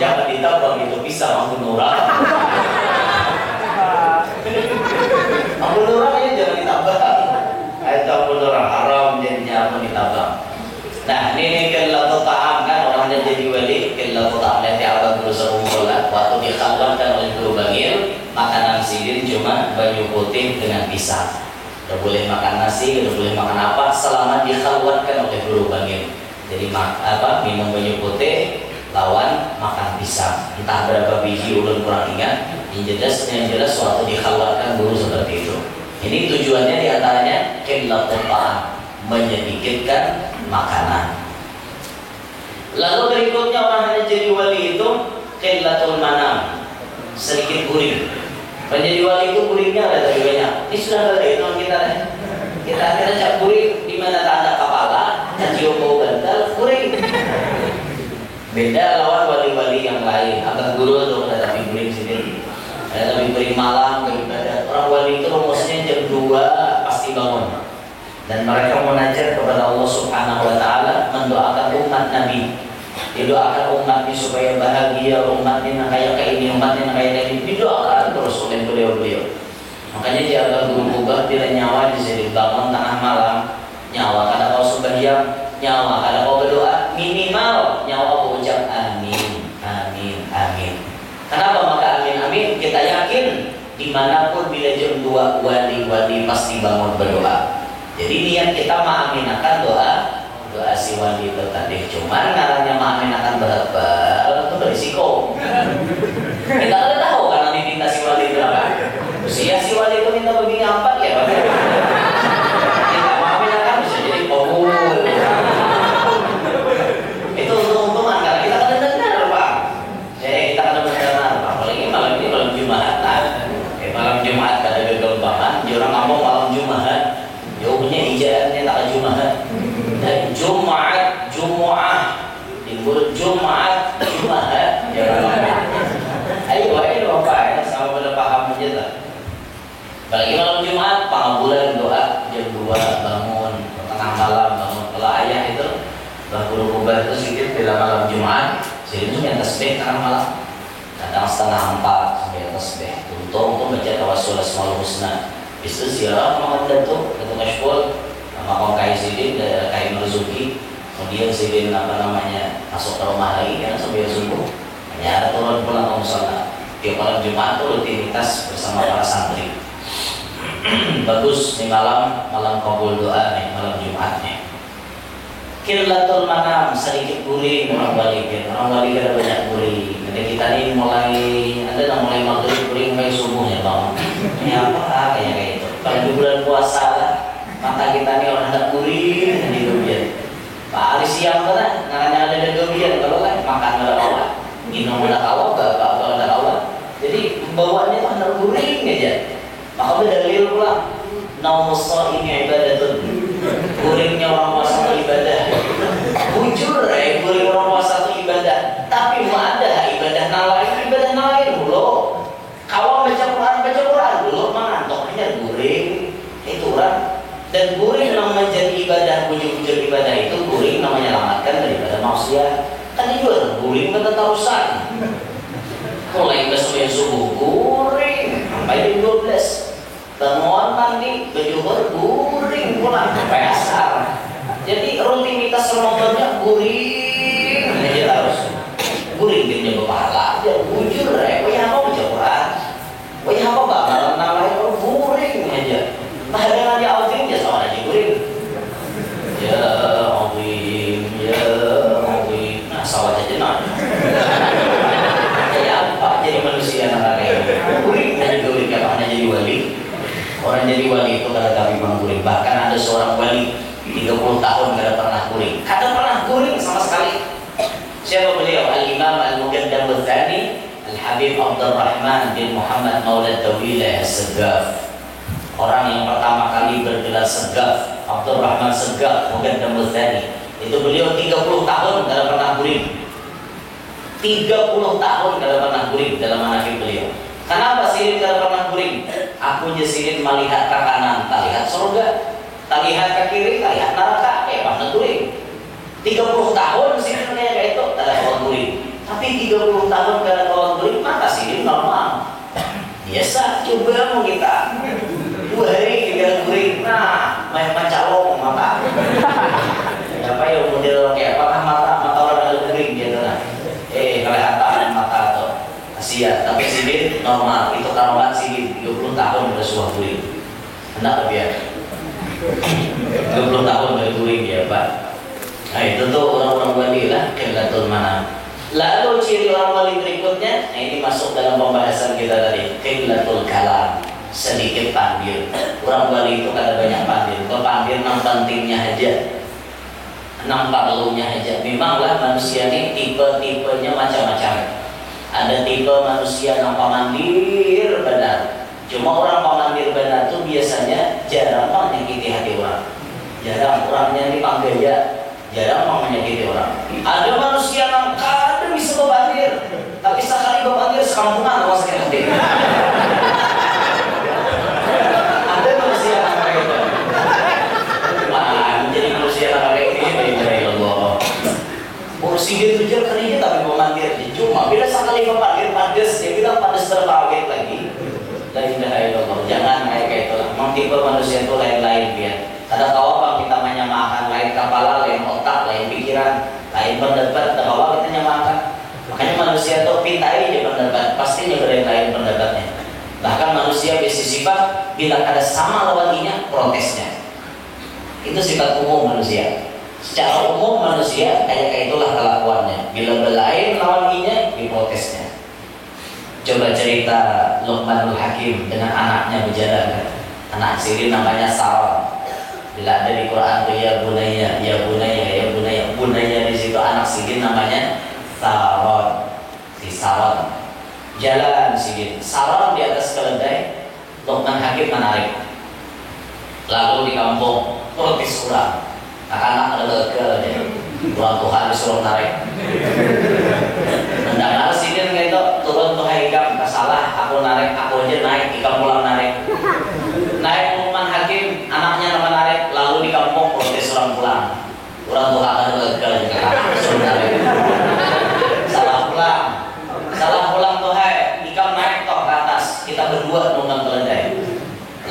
Jangan ditabung itu bisa ampun orang. Ampun orang ini jangan ditabung. Itu ampun orang haram jadinya ampun ditabung. Nah, ini kelatu ta'am kan orang yang jadi wali, kelatu ta'am nanti abang berusaha umurlah waktu dikhalwatkan oleh guru bangil, makanan sidin cuma banyu putih dengan pisang. Tidak boleh makan nasi, tidak boleh makan apa selama dikhalwatkan oleh guru bangil. Jadi minum banyu putih lawan makan pisang. Entah berapa biji ulun kurang ingat. Yang jelas waktu dikhalwatkan guru seperti itu. Ini tujuannya diantaranya kelatu ta'am, menyedikitkan makanan. Lalu berikutnya orang yang jadi wali itu qillatul manam, sedikit guring. Menjadi wali itu guringnya ada lebih banyak. Ini sudah ada itu kita cak guring di mana tak ada kepala, tak cium bau bantal, guring. Beda lawan wali-wali yang lain. Abang guru itu ada tapi guring sendiri. Ada tapi guring malam, beribadah. Orang wali itu rumusnya jam 2 pasti bangun. Dan mereka munajat kepada Allah Subhanahu wa taala, mendoakan umat Nabi. Didoakan umatnya supaya bahagia, umatnya kayak ini, umatnya kayak ini. Didoakan terus oleh beliau-beliau. Makanya jaga guru kubah tidak nyawa di sini bangun tengah malam, nyawa kada kau sembahyang, nyawa kada kau berdoa, minimal nyawa kau ucap amin, amin, amin. Kenapa maka amin, amin? Kita yakin dimanapun bila jam 2 wali-wali pasti bangun berdoa. Jadi niat kita mengaminakan doa si wali itu tadi. Cuman caranya mengaminakan berapa itu berisiko. Kita tidak tahu karena diminta si wali itu apa. Usia si wali itu minta begini apa ya? Kita mengaminakan bisa jadi kabul. Itu untung-untungan karena kita kan dengar Pak. Jadi kita kan dengar Pak. Apalagi malam ini malam Jumat. Malam Jumat ada gegambangan. Orang ngomong malam Jumat. Jauhnya ijaannya tak Jumat. Dan Jumu'ah timbul Jumat. Ayo Bapak ya, sama pada paham aja lah. Bagi malam Jumat pengabulan doa jam 2 bangun, tengah malam bangun. Kalau ayah itu guru kubah itu sedikit bila malam Jumat sini itu yang tasbih tengah malam. Kadang setengah 4 sampai tasbih. Untuk baca tawassul asmaul husna. Itu ziarah Muhammad Datuk Kashful sama Kai Sidin dari Kai Marzuki. Kemudian Sidin masuk ke rumah lagi karena sampai subuh. Hanya ada turun pulang ke musola. Tiap malam Jumat itu rutinitas bersama para santri. Bagus nih malam kabul doa nih malam Jumat nih. Qillatul manam, sedikit guring orang wali ada banyak guring. Jadi kita nih mulai maghrib guring sampai subuhnya bang. Ini apa kayak itu. Kalau di bulan puasa lah, mata kita nih orang ada guring di dunia. Pak hari siang kan, namanya ada dunia. Kalau kan makan ada awal, minum ada awal, bapak ada awal. Jadi bawaannya tuh ada guring aja. Maka berdalil pula, naumus shaimi ibadatun. Guringnya orang puasa itu ibadah. Bujur guring orang puasa itu ibadah. Tapi mau ada ibadah nalain dulu. Kalau baca Quran dulu mengantuknya guring itu orang. Dan guring yang menjadi ibadah, bujur-bujur ibadah itu guring namanya lamatkan daripada maksiat. Kan juga guring kata tausan. Mulai besok subuh guring sampai jam 12. Bangun mandi, berjubur guring pulang sampai asar. Jadi rutinitas Ramadannya guring aja harus. Guring dia berpahala, dia bujur apa baca Quran. Apa bakal nalain guring aja. Bahkan dia azim dia sama aja guring. kami mengguring. Bahkan ada seorang wali 30 tahun kada pernah guring. Kada pernah guring sama sekali. Siapa beliau? Al-Imam Al-Muqaddam Al-Thani Al-Habib Abdurrahman bin Muhammad Maulad Tawilah As-Segaf. Orang yang pertama kali bergelar Segaf, Abdurrahman Segaf Muqaddam Al-Thani. Itu beliau 30 tahun kada pernah guring. 30 tahun kada pernah guring dalam manaqib beliau. Kenapa Sirin kada pernah guring? Aku Sirin melihat ke kanan, tak lihat surga, tak lihat ke kiri, tak lihat neraka. Pernah guring. 30 tahun Sirin kayak itu, tak ada kawan guring. Tapi 30 tahun kada kawan guring, maka Sirin normal. Biasa, coba mau kita 2 hari kita guring. Nah, main pancalong mata. Apa ya model kayak apakah mata orang ada guring gitu nah. Kelihatan mata atau Asia, tapi Sirin normal. Itu karuan Sirin 30 tahun udah suah guring. Hendak biar 30 tahun udah guring ya Pak. Nah itu tuh orang-orang wali lah Qiblatul Manam. Lalu ciri orang wali berikutnya, nah ini masuk dalam pembahasan kita tadi, Qiblatul Kalam, sedikit pandir. Orang wali itu kada banyak pandir, kalau pandir nang pentingnya aja, nang perlunya aja. Memanglah manusia ini tipe-tipenya macam-macam. Ada tipe manusia nang pemandir benar. Cuma orang pemandir benar itu biasanya jarang menyakiti hati orang. Jarang orangnya ini panggaya, jarang menyakiti orang. Ada manusia yang kadang bisa berbandir, tapi sekali berbandir sekampungan orang sakit hati. Ada manusia yang kayak gitu. Jadi manusia yang kayak ini dari Allah. Kursi dia tujuh kerja tapi berbandir. Cuma bila sekali berbandir padas, dia bilang padas terbawet lagi. La ilaha illallah. Jangan kayak itu lah. Memang tipe manusia itu lain-lain biar. Ada tahu apa kita menyamakan lain kepala, lain otak, lain pikiran, lain pendapat. Ada tahu kita nyamakan. Makanya manusia itu pintai aja pendapat, pasti lain pendapatnya. Bahkan manusia besi sifat bila ada sama lawannya protesnya. Itu sifat umum manusia. Secara umum manusia kayak itulah kelakuannya. Bila berlain lawannya diprotesnya. Coba cerita Luqmanul Hakim dengan anaknya berjalan. Anak Sirin namanya Saron. Bila ada di Quran tuh ya bunaya, ya bunaya, ya bunaya. Bunaya di situ anak Sirin namanya Saron. Si Saron. Jalan Sirin. Saron di atas keledai. Luqman Hakim menarik. Lalu di kampung protes kurang. Anak-anak ada gagal deh. Orang Tuhan disuruh narik. Mendengar Sirin kayak itu turun tuh Hikam salah. Aku narik, aku aja naik. Hikam pulang narik. Naik Luqman Hakim, anaknya nama narik. Lalu di kampung protes orang pulang. Orang Tuhan ada gagal juga disuruh narik. Salah pulang tuh hai. Hikam naik toh ke atas. Kita berdua nunggang keledai.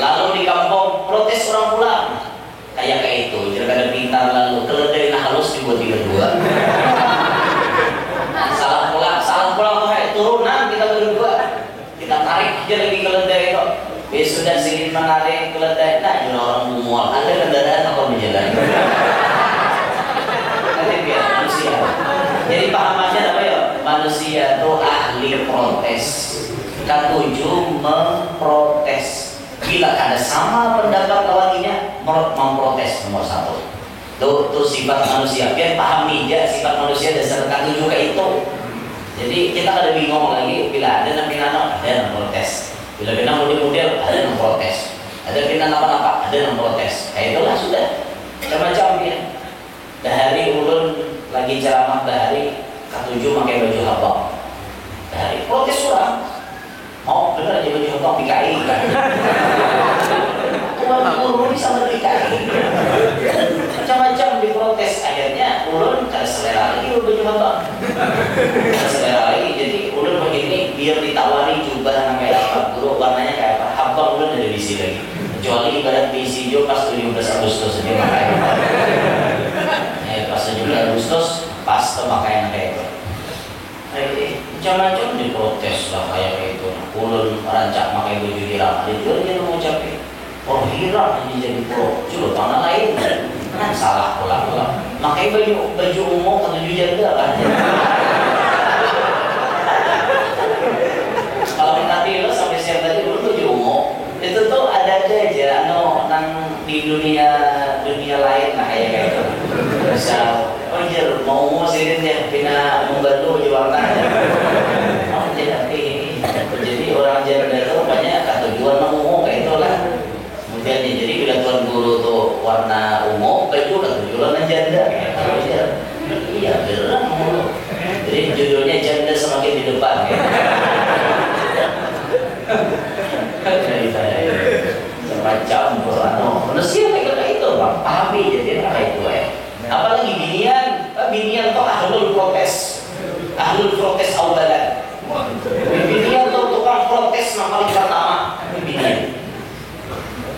Lalu di kampung protes orang pulang. Kayak itu, jadi kada pintar lalu keledai nah halus dibuat berdua. Salah pulang tuh hai turunan kita berdua. Kita tarik aja lagi keledai itu. Sudah sedikit menarik keledai. Nah, jadi orang mual. Ada kendaraan apa berjalan? Nanti biar manusia. Jadi pahamannya apa ya? Manusia itu ahli protes. Ketujuh memprotes. Bila ada sama pendapat lawannya, memprotes nomor 1. Itu sifat manusia. Biar pahami aja sifat manusia dasar ketujuh kayak itu. Jadi kita kada bingung lagi. Bila ada yang pinana, ada yang protes. Bila pinana model-model, ada yang protes. Ada pinana apa-apa, ada yang protes. Kayak itulah sudah. Macam-macam ya. Dahari ulun lagi ceramah dahari ketujuh pakai baju habang. Dahari protes orang. Oh benar aja baju habang PKI kan. Tuan ulun bisa PKI. Macam-macam diprotes. Akhirnya ulun kada selera lagi baju habang. Kada selera lagi. Jadi ulun begini biar ditawari jubah namanya apa. Guru warnanya kayak apa. Habang ulun ada bisi lagi. Kecuali ibarat bisi jo pas 17 Agustus aja pakai. Pas 17 Agustus pas tuh pakaian kayak itu. Macam-macam diprotes lah kayak itu. Ulun rancak pakai baju hiram. Itu dia mau capek. Oh hiram ini jadi pro. Coba tanah lain kan salah pulang. Pakai baju umum ketujuh janda kan. Kalau minta pilih sampai siang tadi ulun baju umum. Itu tuh ada aja nang di dunia lain lah kayak gitu. Misal, mau sini dia pindah membantu di warna. Jadi orang janda itu banyak tujuan umum kayak itulah. Kemudian jadi bila tuan guru tuh warna umum, baju tujuan janda. Iya beneran mulu. Jadi judulnya janda semakin di depan. Semacam manusia kayak itu bang, pahami jadi apa itu ya. Apalagi binian kok ahlul protes awalan. Binian tuh tukang protes yang paling pertama binian.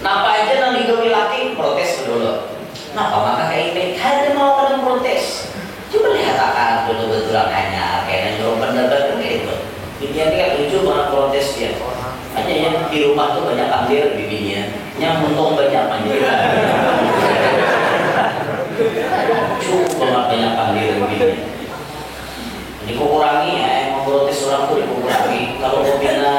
Napa aja nang digawe laki protes dulu. Napa maka kayak ini ada mau kalian protes. Coba lihat akan betul-betul hanya kayak yang pendapat gitu. Binian kan lucu banget protes dia. Hanya yang di rumah tuh banyak pandir di binian, yang untung banyak pandir. Cukup banyak pandir di binian. Dikurangi ya, yang memprotes orang tuh dikurangi. Kalau mau bina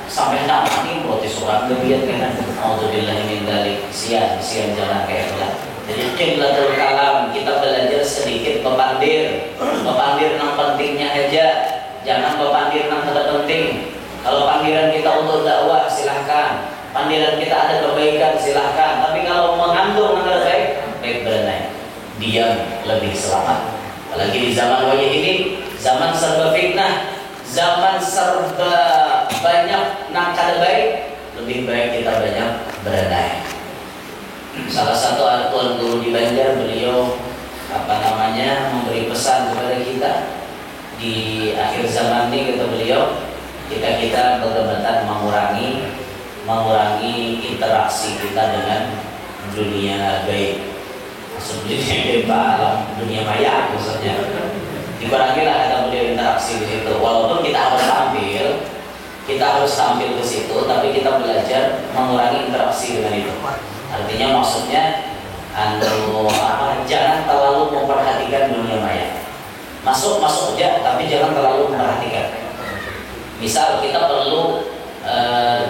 sampai ini protes orang lebih kan. Alhamdulillah ini dari siang jalan kayak gitu. Jadi qiblatul kalam kita belajar sedikit pepandir nang pentingnya aja, jangan pepandir nang tidak penting. Kalau pandiran kita untuk dakwah silahkan, pandiran kita ada kebaikan silahkan. Tapi kalau mengandung yang baik berenai, diam lebih selamat. Apalagi di zaman wajah ini, zaman serba fitnah, zaman serba banyak nang kada baik, lebih baik kita banyak berenai. Salah satu tuan guru di Banjar, beliau memberi pesan kepada kita di akhir zaman ini, kata beliau, kita betul-betul mengurangi interaksi kita dengan dunia gaib, maksud dunia gaib alam, dunia maya maksudnya. Dikurangilah kata beliau interaksi di situ. Walaupun kita harus tampil ke situ, tapi kita belajar mengurangi interaksi dengan itu. Artinya maksudnya jangan terlalu memperhatikan dunia maya. Masuk aja, tapi jangan terlalu memperhatikan. Misal kita perlu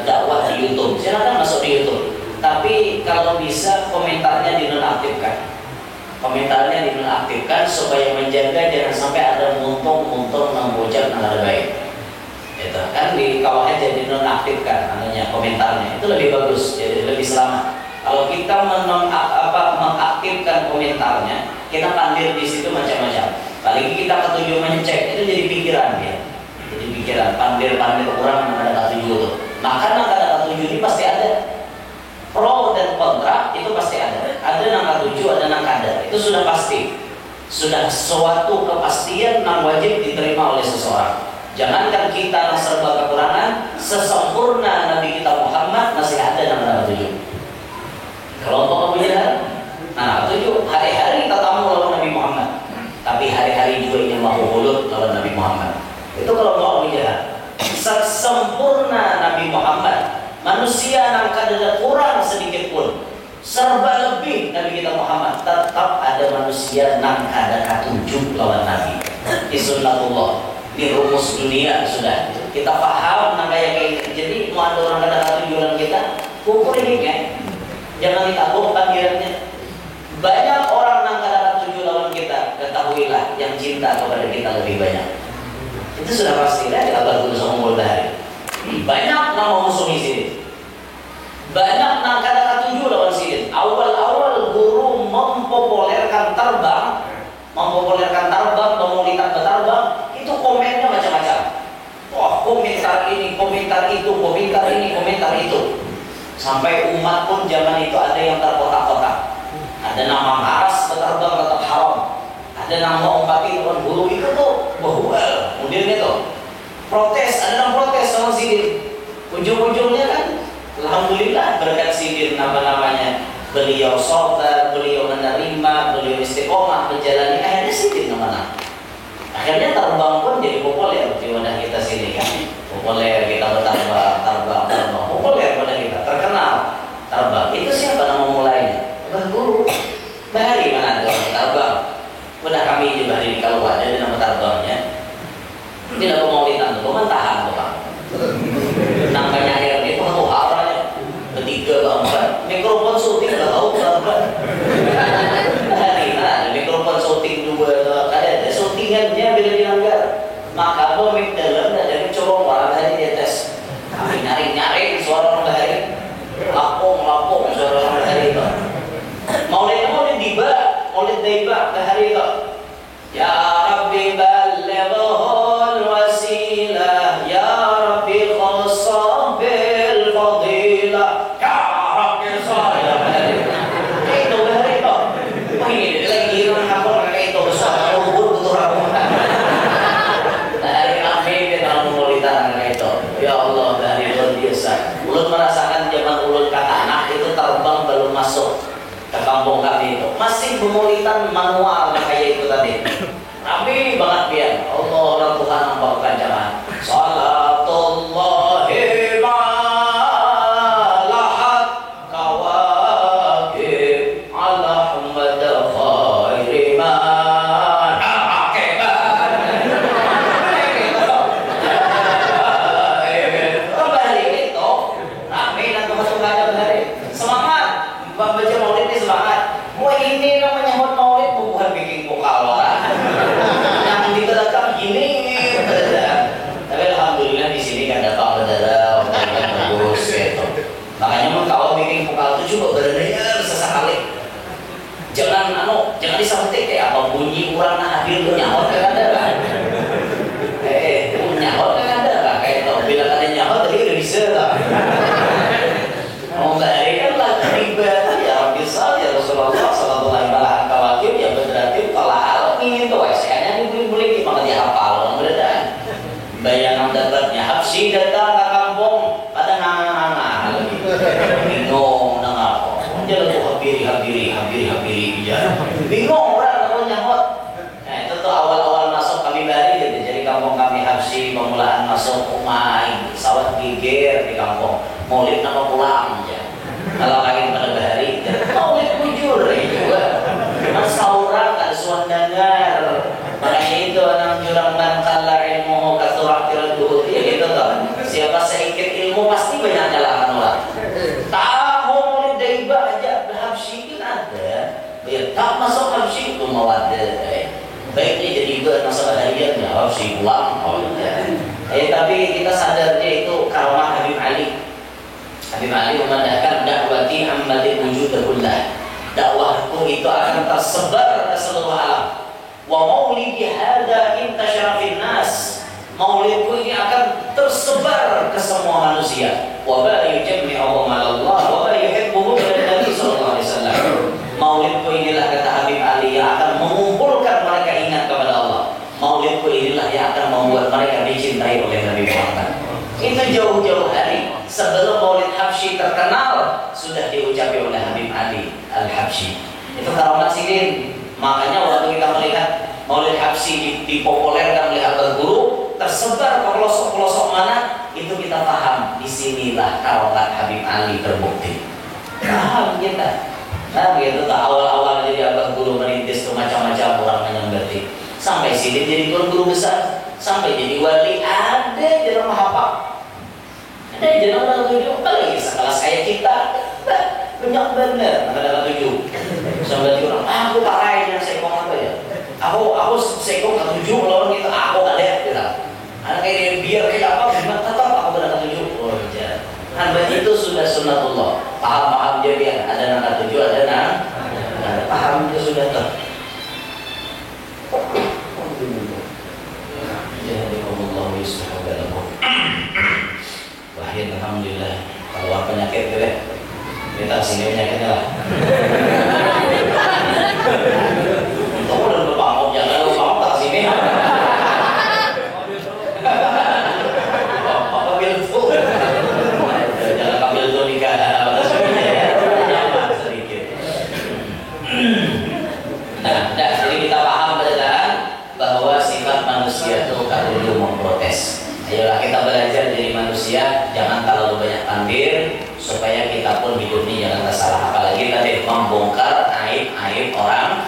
dakwah di YouTube, silakan masuk di YouTube. Tapi kalau bisa komentarnya dinonaktifkan. Supaya menjaga jangan sampai ada muntung membocor nggak baik. Itu kan di kawahnya jadi nonaktifkan namanya komentarnya, itu lebih bagus, jadi lebih selamat. Kalau kita mengaktifkan komentarnya, kita pandir di situ macam-macam. Apalagi kita ketujuh mencek, itu jadi pikiran ya. Jadi pikiran pandir orang yang ada ketujuh itu. Maka yang ada ketujuh ini pasti ada pro dan kontra, itu pasti ada. Ada yang ketujuh, ada yang kada. Itu sudah pasti. Sudah suatu kepastian yang wajib diterima oleh seseorang. Jangankan kita yang serba kekurangan, sesempurna Nabi kita Muhammad masih ada yang ada ketujuh. Kelompok Abu Jahal, ketujuh hari-hari tatamu lawan Nabi Muhammad, tapi hari-hari juga ingin mau mulut lawan Nabi Muhammad. Itu kelompok Abu Jahal. Sempurna Nabi Muhammad, manusia yang kadang kurang sedikit pun, serba lebih Nabi kita Muhammad, tetap ada manusia yang kadang ketujuh lawan Nabi. Di sunnatullah, di rumus dunia sudah kita paham kayak jadi mau ada orang kadang ketujuh lawan kita, ukur ini kan. Jangan ditabung panggilannya. Banyak orang yang kadang tujuh lawan kita, ketahuilah yang cinta kepada kita lebih banyak. Itu sudah pasti kan kita baru sama Mulbahari. Banyak yang memusuhi sini. Banyak yang kadang tujuh lawan sini. Awal-awal guru mempopulerkan terbang, komunitas terbang, itu komennya macam-macam. Wah, komentar ini, komentar itu, komentar itu. Sampai umat pun zaman itu ada yang terkotak-kotak. Ada nama maras berterbang tetap haram. Ada nama umpati tuan guru itu tuh bahwa kemudian itu protes, ada yang protes sama Sidin. Ujung-ujungnya kan alhamdulillah berkat Sidin namanya beliau sabar, beliau menerima, beliau istiqomah menjalani, akhirnya Sidin kemana? Akhirnya terbang pun jadi populer di wadah kita sini kan. Populer kita terbang populer pada kita, terkenal terbang. Itu siapa yang memulainya? Abah Guru. Bahari mana ada orang terbang? Udah kami juga hari kalau ada nama terbangnya. Tidak mau lihat tuh, tahan tuh Pak. Nampaknya akhirnya itu satu arahnya ketiga keempat mikrofon syuting udah tahu Daibah ke hari itu. Ya Rabbi ballighul wasilah, ya Rabbi khassah bil fadilah, ya Rabbi sayang. Itu hari itu. Wah ini lagi orang kayak itu besar ubur butuh orang. Hari akhir kita mengulitan kayak itu. Ya Allah dari luar biasa. Ulun merasakan zaman ulun kata anak itu terbang belum masuk ke kampung kami itu masih pemulitan manual kayak itu tadi. Rapi banget dia. Allah orang Tuhan nampak kencang. Salatullahi ma'alahat kawakib ala Muhammad khairi man akibat. Kembali itu rapi dan masuk aja benar. Semangat baca maulid ini semangat. Wah ini namanya maulid bukan bikin vokal orang. Yang di belakang gini. Tapi alhamdulillah di sini kan ada Pak Bedara, yang bagus gitu. Makanya kalau bikin vokal itu coba benar-benar sesekali. Jangan disebutin kayak apa bunyi orang hadir tuh nyawa kan ada kan? Nyawa kan ada kan? Kayak itu bila ada nyawa tadi udah bisa lah. Mau nggak kan lah ibadah ya bisa ya Rasulullah sallallahu alaihi wasallam kawakib ya berarti kalau alamin itu saya dibeli maka dia hafal beneran. Bayangan datangnya Habsyi datang ke kampung pada ngangan bingung nang apa. Dia tuh habiri ya. Bingung orang kalau nyahot. Nah itu tuh awal-awal masuk kami bari gitu. Jadi kampung kami Habsyi pemulaan masuk umai sawat gigir di kampung. Maulid nama pulang aja. Kalau kalian pada bahari, maulid bujur juga. Mas saurang kan suan dengar. Makanya itu anak jurang bantala ilmu katurak tiradu ya gitu toh. Siapa sedikit ilmu pasti banyak nyalakan orang. Tahu maulid Daibah aja Habsyi kan ada. Ya tak masuk Habsyi itu mau ada. Baiknya jadi itu masalah hariannya Habsyi pulang maulidnya. Tapi kita sadarnya itu karamah Habib Ali. Habib Ali memandangkan dakwati ammatil wujud kullah. Dakwahku itu akan tersebar ke seluruh alam. Wa maulidi hadza intashara fin nas. Maulidku ini akan tersebar ke semua manusia. Wa ba yujammi'uhum 'ala Allah wa ba yuhibbuhum ila Nabi sallallahu alaihi wasallam. Maulidku inilah kata Habib Ali yang akan mengumpulkan mereka ingat kepada Allah. Maulidku inilah yang akan membuat mereka dicintai oleh Nabi Muhammad. Itu jauh-jauh hari sebelum Maulid Habsyi terkenal sudah diucapi oleh Habib Ali Al-Habsyi. Itu karamah sidin. Makanya waktu kita melihat Maulid Habsyi dipopulerkan oleh Al-Guru, tersebar ke pelosok-pelosok mana, itu kita paham. Disinilah karamah Habib Ali terbukti. Paham kita. Nah gitu tak awal-awal jadi Al-Guru merintis ke macam-macam orang yang ngerti. Sampai sini jadi guru besar, sampai jadi wali ada jalan mahapal. Ada jalan tujuh, apalagi sekelas kayak kita banyak bener ada tujuh. Sampai orang, aku pakai yang sekong apa ya? Aku sekong ke tujuh lawan itu aku gak lihat kita. Anak kayak biar kayak apa, tetap aku berangkat tujuh. Oh iya. Kan itu sudah sunnatullah. Paham jadi ada nangka tujuh, ada nang. Paham itu sudah ter. Wahid alhamdulillah. Kalau penyakit deh, kita sini penyakitnya lah. Kamu udah berpamuk, jangan lupa pamuk tak sini. Apa biltu? Jangan ambil tu nikah. Nyaman sedikit. Nah, jadi kita paham perbedaan bahwa sifat manusia itu tak perlu memprotes. Ayolah kita belajar jadi manusia, jangan terlalu banyak tampil supaya kita pun hidup ini jangan tersalah. Apalagi tadi membongkar aib orang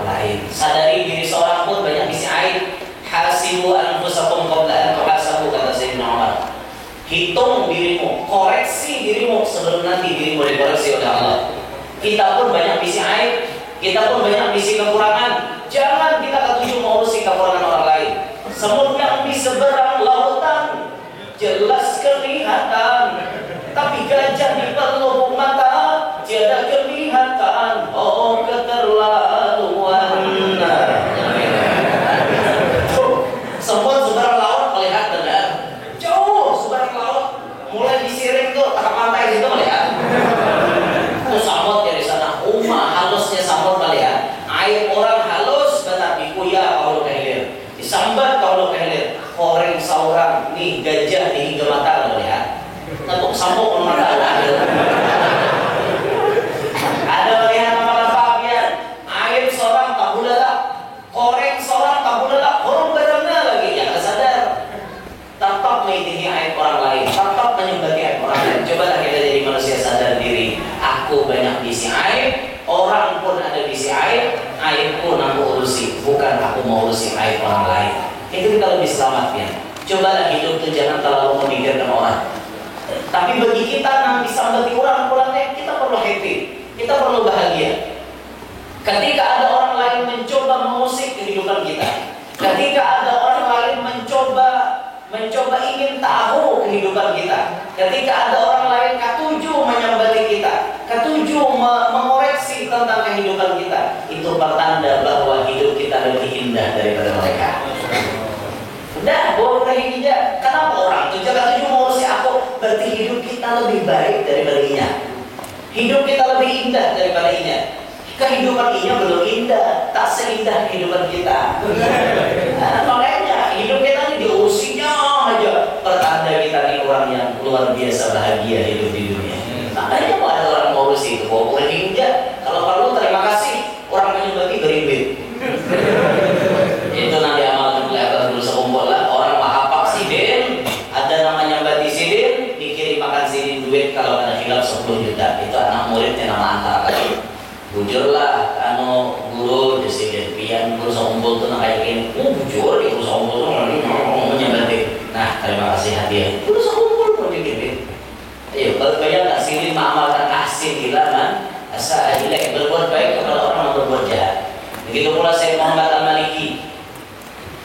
lain. Sadari diri seorang pun banyak isi aib. Hasibu anfusakum qabla an tuhasabu kata Sayyidina Umar. Hitung dirimu, koreksi dirimu sebelum nanti dirimu dikoreksi oleh Allah. Kita pun banyak isi aib, kita pun banyak isi kekurangan. Jangan kita ketujuh mengurusi kekurangan orang lain. Semut yang di seberang lautan jelas kelihatan, tapi gajah di pelupuk mata tiada kelihatan. Oh keterlaluan. Aib orang halus benar dikuya kalau kehilir, disambat kalau kehilir, koreng seorang nih gajah di hingga mata lo lihat, untuk sambung mata ada melihat apa biar aib seorang tak boleh tak, koreng seorang tak boleh tak, orang benar lagi ya sadar, tetap mengikuti aib orang lain, tetap menyembah aib orang lain. Cobalah kita jadi manusia sadar diri. Aku banyak bisi aib, orang pun ada bisi aib, aib pun aku urusi, bukan aku mau urusi aib orang lain. Itu kita lebih selamatnya. Cobalah hidup itu jangan terlalu memikirkan orang. Tapi bagi kita yang disambati orang-orangnya, kita perlu happy, kita perlu bahagia. Ketika ada orang lain mencoba mengusik kehidupan kita, ketika ada orang lain mencoba ingin tahu kehidupan kita, ketika ada orang lain ketujuh menyambati kita, ketujuh mengoreksi tentang kehidupan kita, itu pertanda bahwa hidup kita lebih indah daripada mereka. Udah, boleh hijau. Kenapa orang ketujuh mengurusi aku? Berarti hidup kita lebih baik daripada inya. Hidup kita lebih indah daripada inya. Kehidupan inya belum indah, tak seindah kehidupan kita. Nah, makanya hidup kita ini diurusinya aja. Pertanda kita nih orang yang luar biasa bahagia hidup di dunia. Makanya kalau ada orang mau urusi itu, boleh hijau. Kalau perlu terima kasih, orang menyembati beri duit. Itu nanti amal kelihatan dulu sekumpul lah. Orang mahapak sidin, ada namanya bati sidin, dikirim makan sidin duit kalau ada hilap 10 juta. Itu anak muridnya nama antara. Bujurlah, guru di sidin, pian guru sekumpul tuh nak kayak gini. Bujur di guru sekumpul tuh mau menyembati. Nah, terima kasih hadiah. Guru sekumpul pun dikirim. Ayo, kalau banyak tak sidin mengamalkan ahsin ilaman, asa ilai berbuat baik kepada orang yang berbuat jahat. Begitu pula Syekh Muhammad Al-Maliki,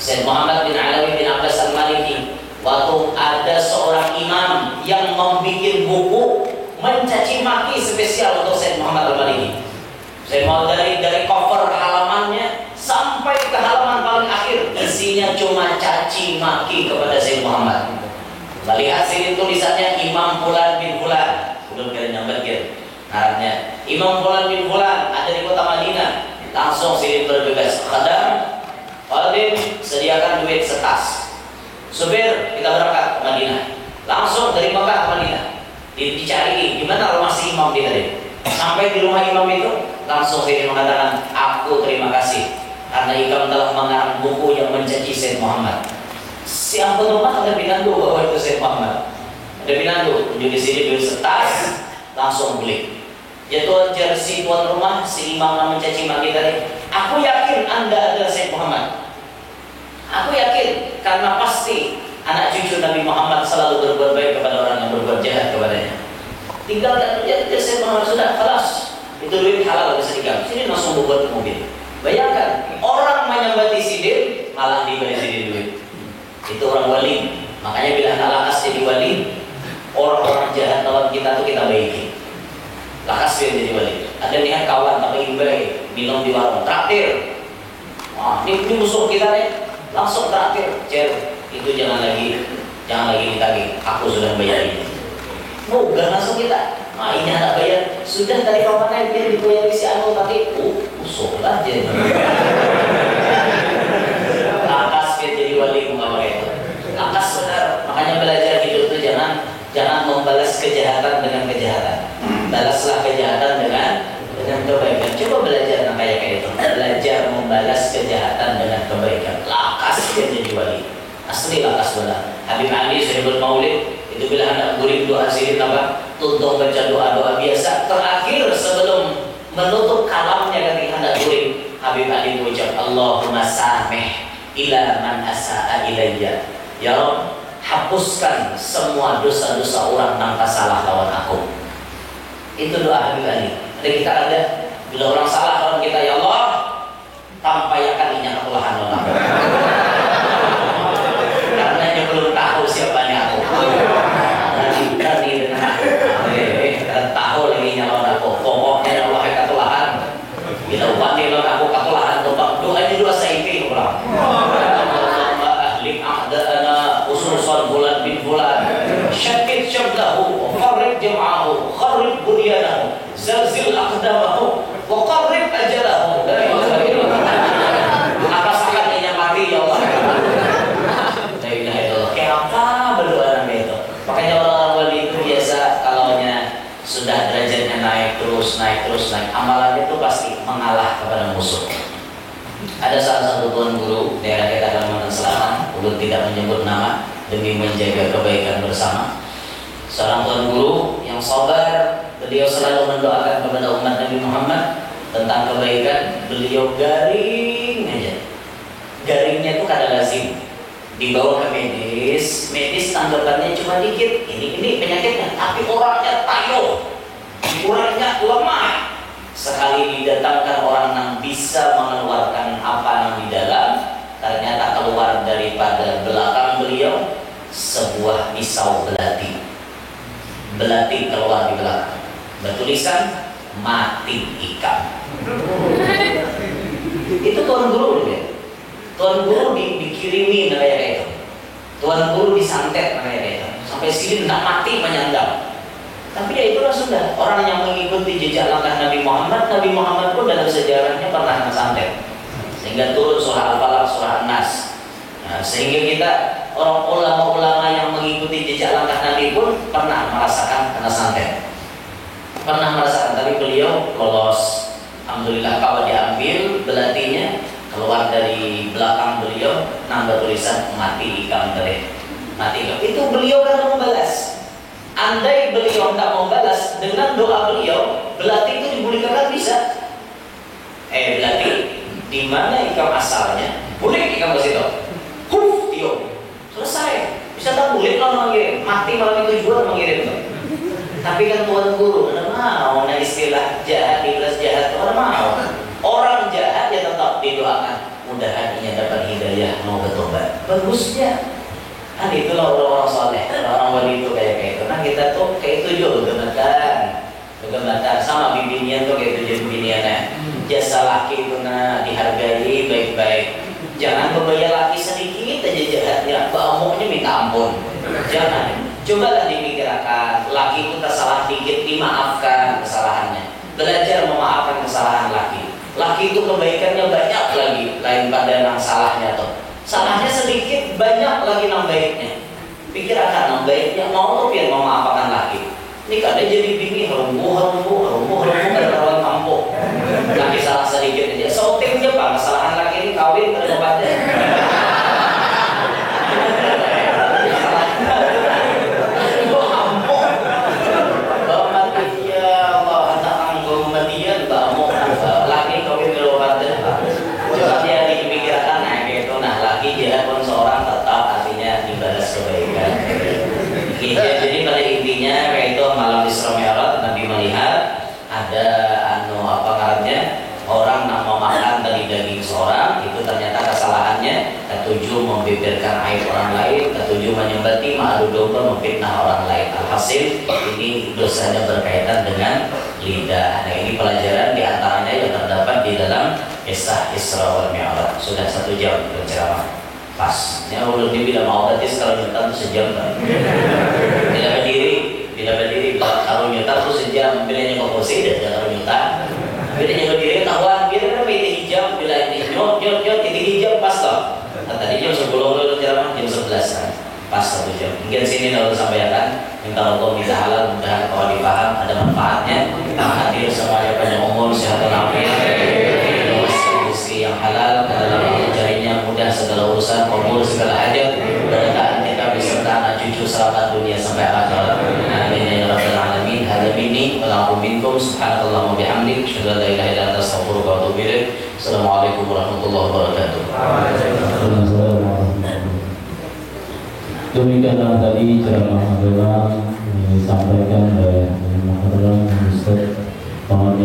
Syekh Muhammad bin Alawi bin Abbas Al-Maliki, waktu ada seorang imam yang membuat buku mencaci maki spesial untuk Syekh Muhammad Al-Maliki. Saya mau dari cover halamannya sampai ke halaman paling akhir, isinya cuma caci maki kepada Syekh Muhammad. Lihat sini tulisannya Imam Fulan bin Fulan, belum kalian nyampetin harapnya. Imam Fulan bin Fulan ada di kota Madinah. Langsung sini bergegas. Khadam, Khadim, sediakan duit setas. Supir, kita berangkat ke Madinah. Langsung dari Mekah ke Madinah. Dicari di mana rumah si imam di tadi. Sampai di rumah imam itu, langsung sini mengatakan, aku terima kasih karena imam telah mengarang buku yang mencaci Syekh Muhammad. Si ampun rumah ada pinandu bahwa itu Syekh Muhammad. Ada pinandu, tunjuk di sini duit setas, langsung beli. Jatuh jersey tuan rumah, si imam yang mencaci maki tadi. Aku yakin Anda adalah Syekh Muhammad. Aku yakin karena pasti anak cucu Nabi Muhammad selalu berbuat baik kepada orang yang berbuat jahat kepadanya. Tinggal dan menjadi Syekh Muhammad sudah kelas. Itu duit halal bisa diganti. Sini langsung membuat mobil. Bayangkan orang menyambati sidin malah diberi sidin duit. Itu orang wali. Makanya bila anak lakas jadi wali, orang-orang jahat lawan kita tuh kita baiki. Lakas dia jadi wali. Ada niat kawan tapi ibai minum di warung traktir. Wah, ini musuh kita nih. Langsung traktir. Itu jangan lagi ditagih. Aku sudah bayar ini. Gak langsung kita. Nah, ini anak bayar. Sudah tadi kawannya dia dibayar si anu tapi musuh lah dia. Lakas dia jadi wali muka itu. Lakas benar. Makanya belajar hidup itu jangan membalas kejahatan dengan kejahatan. Balaslah kejahatan dengan kebaikan. Coba belajar kayak itu. Belajar membalas kejahatan dengan kebaikan. Lakas dia jadi wali. Asli lakas benar. Habib Ali Syahibul Maulid itu bila anak murid doa sirin apa? Tuntung baca doa-doa biasa. Terakhir sebelum menutup kalamnya ketika anak murid, Habib Ali mengucap Allahumma samih ila man asa'a ilayya. Ya Rabb, hapuskan semua dosa-dosa orang tanpa salah lawan aku. Itu doa Habib Ali. Ada kita ada bila orang salah lawan kita, ya Allah, tampaikan inya kesalahan lawan aku. Karena dia belum tahu siapanya aku. Dari dengan aku. Tahu lagi nyalon aku. Pokoknya Allah kesalahan. Bila wani lawan aku kesalahan doa ini doa saifi orang. Ahli a'da'ana ususan bulan bin bulan. Syakit syabdahu, kharib jam'ahu, kharib bunyanahu, zalzil aqdamahu, wa qarrib ajalahu, amalannya itu pasti mengalah kepada musuh. Ada salah satu tuan guru daerah kita Kalimantan Selatan, ulun tidak menyebut nama demi menjaga kebaikan bersama. Seorang tuan guru yang sabar, beliau selalu mendoakan kepada umat Nabi Muhammad tentang kebaikan. Beliau garing aja, garingnya itu kada lazim. Dibawa ke medis tanggapannya cuma dikit, ini penyakitnya, tapi orangnya tayo, orangnya lemah. Sekali didatangkan orang yang bisa mengeluarkan apa yang di dalam, ternyata keluar daripada belakang beliau sebuah pisau belati. Belati keluar di belakang, bertulisan mati ikan. Itu tuan guru ya. Tuan guru dikirimi kayak itu. Tuan guru disantet kayak itu. Sampai sini tidak mati menyandang. Tapi ya itulah sudah orang yang mengikuti jejak langkah Nabi Muhammad. Nabi Muhammad pun dalam sejarahnya pernah mensantet, sehingga turun surah Al-Falaq, surah An-Nas. Nah, sehingga kita orang ulama-ulama yang mengikuti jejak langkah Nabi pun pernah merasakan kena santet. Pernah merasakan, tapi beliau lolos. Alhamdulillah, kalau diambil belatinya keluar dari belakang beliau, nambah tulisan mati ikan tadi. Mati ikan. Itu beliau kan membalas. Andai beliau tak mau balas, dengan doa beliau, belati itu dibulihkan kan bisa. Belati, di mana ikan asalnya? Boleh ikan ke situ. Tio, selesai. Bisa tak boleh kalau mengirim. Mati malam itu juga mengirim. Tapi kan tuan guru, mana mau? Nah istilah jahat, iblis jahat, mana mau? Orang jahat ya tetap didoakan. Mudah-mudahan ia dapat hidayah, mau bertobat. Bagusnya. Kan itulah orang-orang soleh, orang wali itu kayak itu. Nah kita tuh kayak itu juga gematan sama bibinya tuh kayak itu jadi biniannya. Jasa laki itu dihargai baik-baik. Jangan berbaya laki sedikit aja jahatnya, bamuknya minta ampun. Jangan. Cobalah dipikirkan, laki itu tersalah dikit dimaafkan kesalahannya. Belajar memaafkan kesalahan laki. Laki itu kebaikannya banyak lagi, lain pada yang salahnya tuh. Salahnya sedikit, banyak lagi yang baiknya. Pikir akan yang baiknya, mau biar mau maafkan laki. Ini kadang jadi bini herumbu pada orang kampung. Laki salah sedikit aja, shootingnya pak, kesalahan laki ini kawin pada tempatnya. Jadi pada intinya kayak itu malam Isra Mi'raj Nabi melihat ada orang nak memakan dari daging seorang, itu ternyata kesalahannya ketujuh membeberkan aib orang lain, ketujuh menyembati, ma'adu domba, memfitnah orang lain. Alhasil ini dosanya berkaitan dengan lidah. Nah ini pelajaran diantaranya yang terdapat di dalam kisah Isra wal Mi'raj. Sudah 1 jam berceramah. Pas, ya ulun bila mau tadi kalau nyutan itu sejam kan. Bila berdiri kalau nyutan itu sejam, bila yang kursi dan kalau nyutan. Bila yang berdiri kawan, bila kan itu hijab, bila ini nyot itu hijab pas toh. Nah, tadi jam 10 ulun ceramah jam 11 kan. Pas 1 jam. Mungkin sini kalau sampaikan, minta Allah bisa halal, mudah kalau dipaham ada manfaatnya. Kita hadir semuanya panjang umur, sehat walafiat, rezeki yang halal, dalam mencarinya mudah segala urusan, kabul segala hajat, berkah kita beserta anak cucu selamat dunia sampai akhirat. Amin ya rabbal alamin. Hada minni wa la minkum. Subhanallah wa bihamdik, asyhadu an la ilaha illa anta, astaghfiruka wa atubu ilaik. Assalamualaikum warahmatullahi wabarakatuh. Demikianlah tadi ceramah agama yang disampaikan oleh Muhadharah Ustaz Muhammad